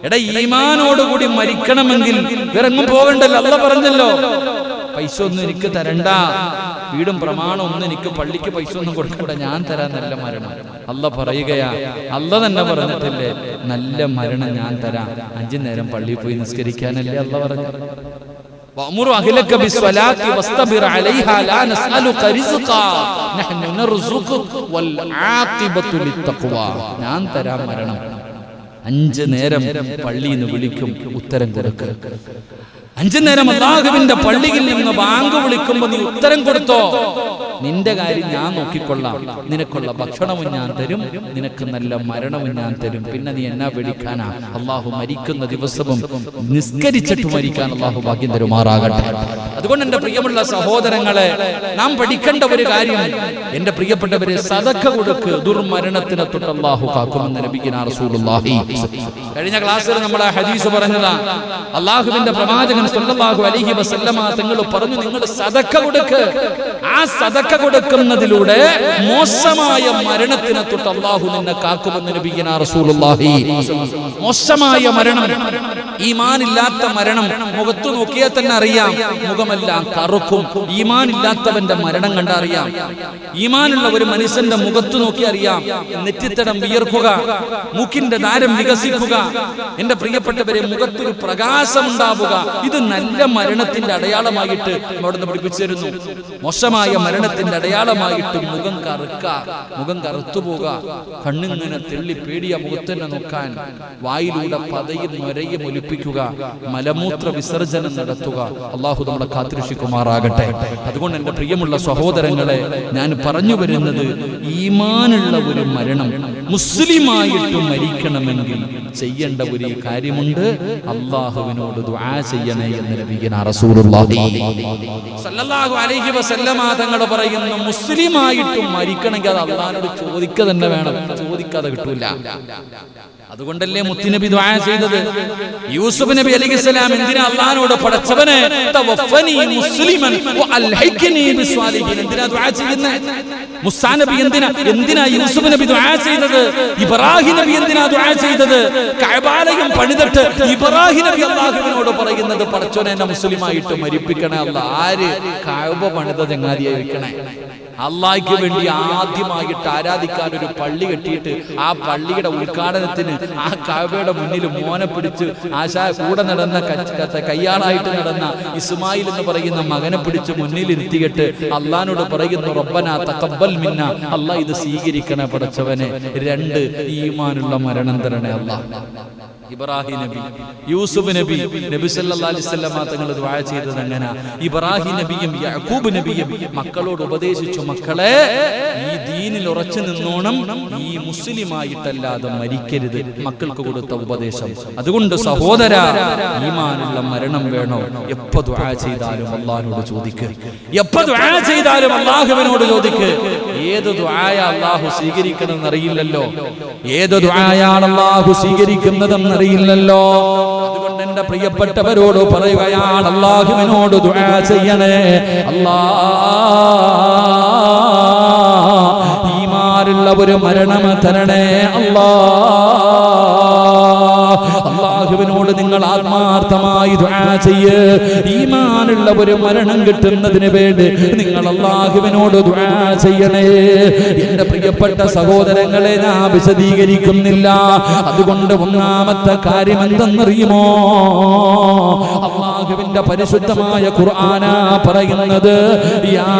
എടാ, ഈമാനോടുകൂടി മരിക്കണമെങ്കിൽ വേറെ എങ്ങും പോകണ്ടല്ലോ. അല്ലാഹു പറഞ്ഞല്ലോ, പൈസ ഒന്നും എനിക്ക് തരണ്ട, വീടും പ്രമാണം ഒന്നും എനിക്ക്, പള്ളിക്ക് പൈസ ഒന്നും കൊടുക്കണ്ട, ഞാൻ തരാൻ നല്ല മരണം. അല്ലാഹു പറയുകയാ, അല്ലാഹു തന്നെ പറഞ്ഞിട്ടില്ലേ, നല്ല മരണം ഞാൻ തരാം. 5 നേരം പള്ളിയിൽ പോയി നിസ്കരിക്കാനല്ലേ അല്ലാഹു പറഞ്ഞത്. വഅമുറു അഹ്ലക ബിസ്സലാത്തി വസ്തബിർ അലൈഹാ ലാ നസ്അലുക റിസ്ഖാ നഹ്നു നർസുഖുക വൽ ആഖിബത്തു ലിത്തഖ്വാ. ഞാൻ തരാം മരണം. 5 നേരം പള്ളിയിൽ നിന്ന് വിളിക്കും, ഉത്തരം കൊടുക്കുക. 5 നേരം അല്ലാഹുവിന്റെ പള്ളിയിൽ നിന്ന് ബാങ്ക് വിളിക്കുമ്പോ നീ ഉത്തരം കൊടുത്തോ, നിന്റെ കാര്യം ഞാൻ നോക്കിക്കൊള്ളാം. നിനക്കുള്ള ഭക്ഷണവും ഞാൻ തരും, നിനക്ക് നല്ല മരണവും ഞാൻ തരും. പിന്നെ നീ എന്നാ പേടിക്കാനാ? അള്ളാഹു മരിക്കുന്ന ദിവസവും നിസ്കരിച്ചിട്ട് മരിക്കാൻ അള്ളാഹു ഭാഗ്യം തരുമാറാകട്ടെ. അതുകൊണ്ട് എന്റെ പ്രിയമുള്ള സഹോദരങ്ങളെ, നാം പഠിക്കേണ്ട ഒരു കാര്യം, എന്റെ പ്രിയപ്പെട്ടവരെ, സദഖ കൊടുക്ക്, ദുർമരണത്തിനെ തൊട്ട് അള്ളാഹു കാക്കുമെന്ന് നബിയുനാ റസൂലുള്ളാഹി. കഴിഞ്ഞ ക്ലാസ്സിൽ നമ്മൾ ആ ഹദീസ് പറഞ്ഞതാ. അള്ളാഹുവിന്റെ പ്രവാചകൻ സല്ലല്ലാഹു അലൈഹി വസല്ലമ തങ്ങൾ പറഞ്ഞു, നിങ്ങൾ സദഖ കൊടുക്ക്. ആ സദഖ കൊടുക്കുന്നതിലൂടെ മോശമായ മരണത്തിനെ തൊട്ട് അല്ലാഹു നിന്നെ കാക്കുമെന്ന് നബിയുനാ റസൂലുള്ളാഹി. മോശമായ മരണം, ഈമാനില്ലാത്ത മരണം, മുഖത്തു നോക്കിയാൽ തന്നെ അറിയാം, മുഖമെല്ലാം കറുക്കും. ഈമാനില്ലാത്തവന്റെ മരണം കണ്ടറിയാം. ഈമാനുള്ള ഒരു മനുഷ്യന്റെ മുഖത്തു നോക്കി അറിയാം, നെറ്റിത്തടം വിയർക്കുക, മൂക്കിന്റെ ദാരം വികസിക്കുക. എന്റെ പ്രിയപ്പെട്ടവരെ, മുഖത്തൊരു പ്രകാശം ഉണ്ടാവുക, ഇത് നല്ല മരണത്തിന്റെ അടയാളമായിട്ട് അവിടുന്ന് പഠിപ്പിച്ചിരുന്നു. മോശമായ മരണത്തിന്റെ അടയാളമായിട്ട് മുഖം കറുക്ക, മുഖം കറുത്തുപോകുക, കണ്ണിങ്ങനെ തെള്ളി പേടിയ മുഖത്തന്നെ നോക്കാൻ, വായിലൂടെ പതയും നൊരയും ഒലിപ്പിക്കുക, മലമൂത്ര വിസർജനം നടത്തുക. അള്ളാഹു നമ്മളെ കാത്തിരക്ഷിക്കുമാറാകട്ടെ. അതുകൊണ്ട് എന്റെ പ്രിയമുള്ള സഹോദരങ്ങളെ, ഞാൻ പറഞ്ഞു വരുന്നത്, ഈമാനുള്ള ഒരു മരണം, മുസ്ലിമായിട്ട് മരിക്കണമെങ്കിൽ ചെയ്യേണ്ട ഒരു കാര്യമുണ്ട്. അള്ളാഹുവിനോട് ദുആ ചെയ്യണേ എന്ന് നബിയുനാ റസൂലുള്ളാഹി സ്വല്ലല്ലാഹു അലൈഹി വസല്ലമ തങ്ങൾ പറയുന്നു, മുസ്ലിമായിട്ടും മരിക്കണമെങ്കിൽ അത് അള്ളാഹിനോട് ചോദിക്കുക തന്നെ വേണം, ചോദിക്കാതെ കിട്ടൂല. അതുകൊണ്ടല്ലേ മുത്തുനബി ദുആ ചെയ്തത്. യൂസുഫ് നബി അലൈഹിസ്സലാം എന്തിനാ അള്ളാഹിനോട്, പടച്ചവനെ തവഫനി മുസ്ലിമൻ വഅൽഹിഖ്നി ബിസ്വാലിഹീൻ, എന്തിനാ ദുആ ചെയ്യുന്നത്? മുസാ നബി എന്തിനാ യൂസുഫ് നബി ദുആ ചെയ്തത്? ഇബ്രാഹിം നബി എന്തിനാ ദുആ ചെയ്തത്? കഅബാലയം പണിതിട്ട് ഇബ്രാഹിം നബി അല്ലാഹുവിനോട് പറയുന്നത്, പടച്ചോനെ എന്നെ മുസ്ലിമായിട്ട് മരിപ്പിക്കണേ അല്ലാഹ്. ആര്? കഅബ പണിത ചങ്ങാതിയായിരിക്കണേ. അള്ളാഹ്ക്ക് വേണ്ടി ആദ്യമായിട്ട് ആരാധിക്കാൻ ഒരു പള്ളി കെട്ടിയിട്ട് ആ പള്ളിയുടെ ഉദ്ഘാടനത്തിന് ആ കഅബയുടെ മുന്നിൽ മോനെ പിടിച്ച് കൂടെ നടന്ന കയ്യാളായിട്ട് നടന്ന ഇസ്മായിൽ എന്ന് പറയുന്ന മകനെ പിടിച്ച് മുന്നിൽ ഇരുത്തിയിട്ട് അള്ളാഹിനോട് പറയുന്നു, റബ്ബനാ തഖബ്ബൽ മിന്നാ, അള്ളാഹ് ഇത് സ്വീകരിക്കണേ പടച്ചവനെ. 2 ഈമാനുള്ള മരണം തരണേ അള്ളാഹ്. ഇബ്രാഹിം നബി, യൂസുഫ് നബി, നബി സല്ലല്ലാഹു അലൈഹി വസല്ലമ തങ്ങൾ ദുആ ചെയ്തത് അങ്ങനെ. ഇബ്രാഹിം നബിയും യാക്കൂബ് നബിയും മക്കളോട് ഉപദേശിച്ചു, മക്കളെ ഈ ദീനിൽ ഉറച്ചു നിന്നോണം, ഈ മുസ്ലിമായിട്ടല്ലാതെ മരിക്കരുത്. മക്കൾക്ക് കൊടുത്ത ഉപദേശം. അതുകൊണ്ട് സഹോദര, ഈമാനുള്ള മരണം വേണോ? എപ്പോ ദുആ ചെയ്താലും അല്ലാഹുവിനോട് ചോദിക്ക്, എപ്പോ ദുആ ചെയ്താലും അല്ലാഹുവിനോട് ചോദിക്ക്. ഏത് ദുആയ അല്ലാഹു സ്വീകരിക്കണമെന്ന് അറിയില്ലല്ലോ, ഏത് ദുആയാണ് അല്ലാഹു സ്വീകരിക്കുന്നതെന്ന് അറിയില്ലല്ലോ. അതുകൊണ്ട് എന്റെ പ്രിയപ്പെട്ടവരോട് പറയുകയാണ്, അല്ലാഹുവിനോട് ദുആ ചെയ്യണേ. അല്ലാഹ് ഈമാനുള്ള ഒരു മരണം തരണേ അല്ലാഹുവിനോട് നിങ്ങൾ ആത്മാർത്ഥമായി ദുആ ചെയ്യ്. ഈമാനുള്ള ഒരു മരണം കിട്ടുന്നതിന് വേണ്ടി നിങ്ങൾ അല്ലാഹുവിനോട് ദുആ ചെയ്യണേ. എന്റെ പ്രിയപ്പെട്ട സഹോദരങ്ങളെ, ഞാൻ വിശദീകരിക്കുന്നില്ല. അതുകൊണ്ട് ഒന്നാമത്തെ കാര്യം എന്തെന്നറിയുമോ? അല്ലാഹുവിന്റെ പരിശുദ്ധമായ ഖുർആനാ പറയുന്നത് യാ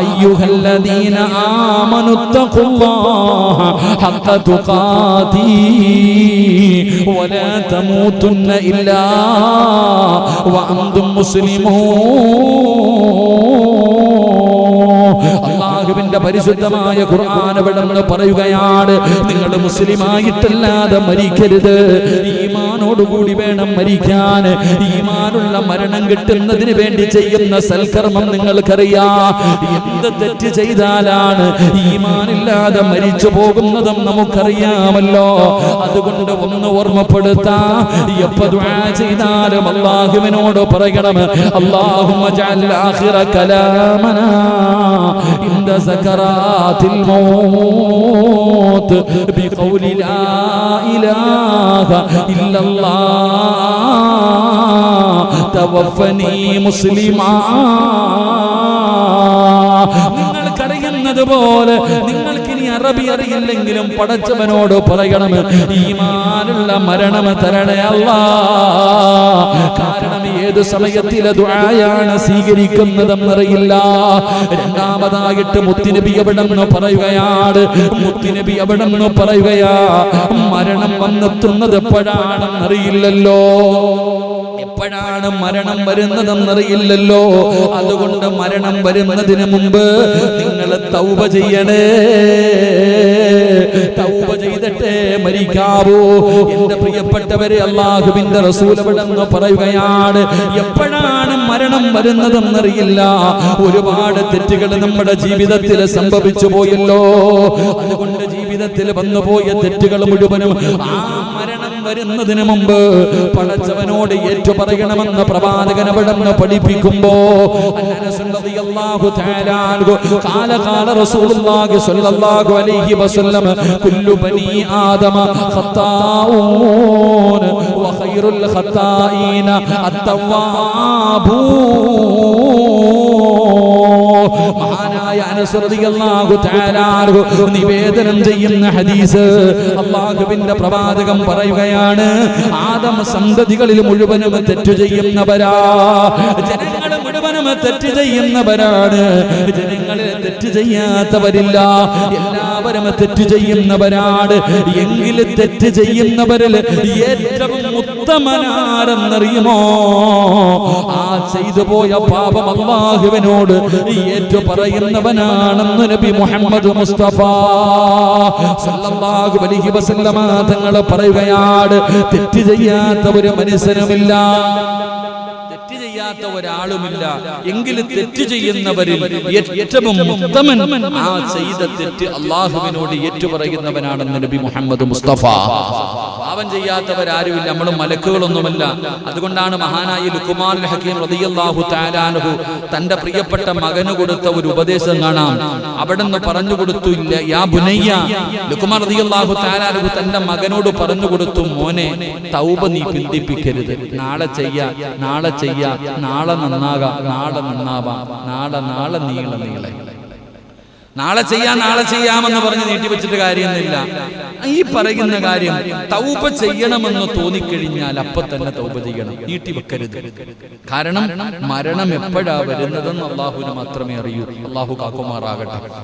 അയ്യുഹല്ലദീന ആമനുത്തഖുല്ലാഹ ഹഖ തുഖാതി വലാ തമൂതുന്ന ഇല്ലാ വഅൻതും മുസ്ലിമൂൻ. അല്ലാഹുവിന്റെ പരിശുദ്ധമായ ഖുർആൻ വിടന്ന് പറയുകയാണ്, നിങ്ങൾ മുസ്ലിമായിട്ടല്ലാതെ മരിക്കരുത്. ഈമാനോടുകൂടി വേണം മരിക്കാൻ. ഈമാനുള്ള മരണം കിട്ടുന്നതിന് വേണ്ടി ചെയ്യുന്ന സൽക്കർമ്മം നിങ്ങൾക്കറിയാം. എന്ത് തെറ്റ് ചെയ്താലാണ് ഈമാനില്ലാതെ മരിച്ചു പോകുന്നതും നമുക്കറിയാമല്ലോ. അതുകൊണ്ട് ഒന്ന് ഓർമ്മപ്പെടുത്താം, എപ്പോ ദുആ ചെയ്താലും അല്ലാഹുവിനോട് പറയണം, അല്ലാഹുമ്മ ജഅൽ ആഖിറ കലാമനാ ഇൻദ സകറാത്തിൽ മൗത്ത് ബിഖൗലി ലാ ഇലാഹ ഇല്ലല്ലാഹ് തവഫനി മുസ്ലിമാ. നിങ്ങൾക്കറിയുന്നത് പോലെ, നിങ്ങൾക്കിനി അറബി അറിയില്ലെങ്കിലും പടച്ചവനോട് പറയണം, ഈമാനുള്ള മരണം തരണേ അല്ലാഹ്. കാരണം ഏത് സമയത്തിലെ ദുആയാണ് സ്വീകരിക്കുന്നതെന്നറിയില്ല. രണ്ടാമതായിട്ട് മുത്തുനബി എവിടെന്ന് പറയുകയാണ്, മുത്തുനബി എവിടെന്ന് പറയുകയാ, മരണം വന്നെത്തുന്നത് എപ്പോഴാണെന്നറിയില്ലല്ലോ, എപ്പോഴാണ് മരണം വരുന്നതെന്നറിയില്ലല്ലോ. അതുകൊണ്ട് മരണം വരുന്നതിന് മുമ്പ് നിങ്ങൾ തൗബ ചെയ്യണേ. തൗബ ചെയ്തിട്ടേ മരിക്കാവൂ. എന്റെ പ്രിയപ്പെട്ടവരെ, അല്ലാഹുവിന്റെ റസൂൽ എവിടെന്ന് പറയുകയാണ്, എപ്പോഴാണ് മരണം വരുന്നതെന്നറിയില്ല. ഒരുപാട് തെറ്റുകൾ നമ്മുടെ ജീവിതത്തിൽ സംഭവിച്ചു പോയല്ലോ. അതുകൊണ്ട് ജീവിതത്തിൽ വന്നുപോയ തെറ്റുകൾ മുഴുവനും ആ മരണം വരുന്നതിന് മുമ്പ് പടച്ചവനോട് ഏറ്റു പറയണമെന്ന് പ്രവാചകൻ അവിടെന്ന് പഠിപ്പിക്കുമ്പോ ഖാല റസൂലുള്ളാഹി സ്വല്ലല്ലാഹു അലൈഹി വസല്ലം കുല്ലു ബനി ആദമ ഖത്താഊൻ വ ഖൈറുൽ ഖത്താഈന അത്തവാബൂൻ. മഹാനായ അനസ് റളിയല്ലാഹു തആല നിവേദനം ചെയ്യുന്ന ഹദീസ്, അല്ലാഹുവിന്റെ പ്രവാചകൻ പറയുകയാണ്, ആദം സന്തതികളിൽ മുഴുവനും തെറ്റ് ചെയ്യുന്നവരാ. ജനങ്ങൾ മുഴുവനും തെറ്റ് ചെയ്യുന്നവരാണ്. ജനങ്ങളിൽ തെറ്റ് ചെയ്യാത്തവരില്ല, എല്ലാവരും തെറ്റ് ചെയ്യുന്നവരാണ്. എങ്കിലും തെറ്റ് ചെയ്യുന്നവരിൽ ഏറ്റവും ഉത്തമനാരെന്നറിയുമോ? ആ ചെയ്തു പോയ പാപം അല്ലാഹുവിനോട് ഏറ്റു പറയുന്നവനാണെന്ന് നബി മുഹമ്മദ് മുസ്തഫ സല്ലല്ലാഹു അലൈഹി വസല്ലമ തങ്ങൾ പറയുകയാണ്, തെറ്റ് ചെയ്യാത്ത ഒരു മനുഷ്യനുമില്ല, തെറ്റ് ചെയ്യാത്ത ഒരാളുമില്ല. എങ്കിലും തെറ്റ് ചെയ്യുന്നവരിൽ ഏറ്റവും ഉത്തമൻ ആ ചെയ്ത തെറ്റ് അല്ലാഹുവിനോട് ഏറ്റുപറയുന്നവനാണെന്ന് നബി മുഹമ്മദ് മുസ്തഫ. പാപം ചെയ്യാത്തവരാരുമില്ല, നമ്മൾ മലക്കുകളൊന്നുമല്ല. അതുകൊണ്ടാണ് മഹാനായ ലുഖ്മാനുൽ ഹകീം റളിയല്ലാഹു തആല അൻഹു തന്റെ പ്രിയപ്പെട്ട മകന് കൊടുത്ത ഒരു ഉപദേശം കാണാം. അവിടെന്ന് പറഞ്ഞു കൊടുത്തു, ഇല്ല യാ ബുനയ്യ, ലുഖ്മാൻ റളിയല്ലാഹു തആല അൻഹു തന്റെ മകനോട് പറഞ്ഞു കൊടുത്തു, മോനെ തൗബ നീ പിന്തിപ്പിക്കരുത്. നാളെ ചെയ്യാ, നാളെ ചെയ്യാ, നാളെ നന്നാകാം, നാളെ നന്നാവാം, നാളെ നീളെ നാളെ ചെയ്യാമെന്ന് പറഞ്ഞ് നീട്ടിവെച്ചിട്ട് കാര്യമൊന്നുമില്ല. ഈ പറയുന്ന കാര്യം തൗബ ചെയ്യണമെന്ന് തോന്നിക്കഴിഞ്ഞാൽ അപ്പൊ തന്നെ തൗബ ചെയ്യണം, നീട്ടിവെക്കരുത്. കാരണം മരണം എപ്പോഴാ വരുന്നതെന്ന് അല്ലാഹുവിന് മാത്രമേ അറിയൂ. അല്ലാഹു കാക്കുമാറാകട്ടെ.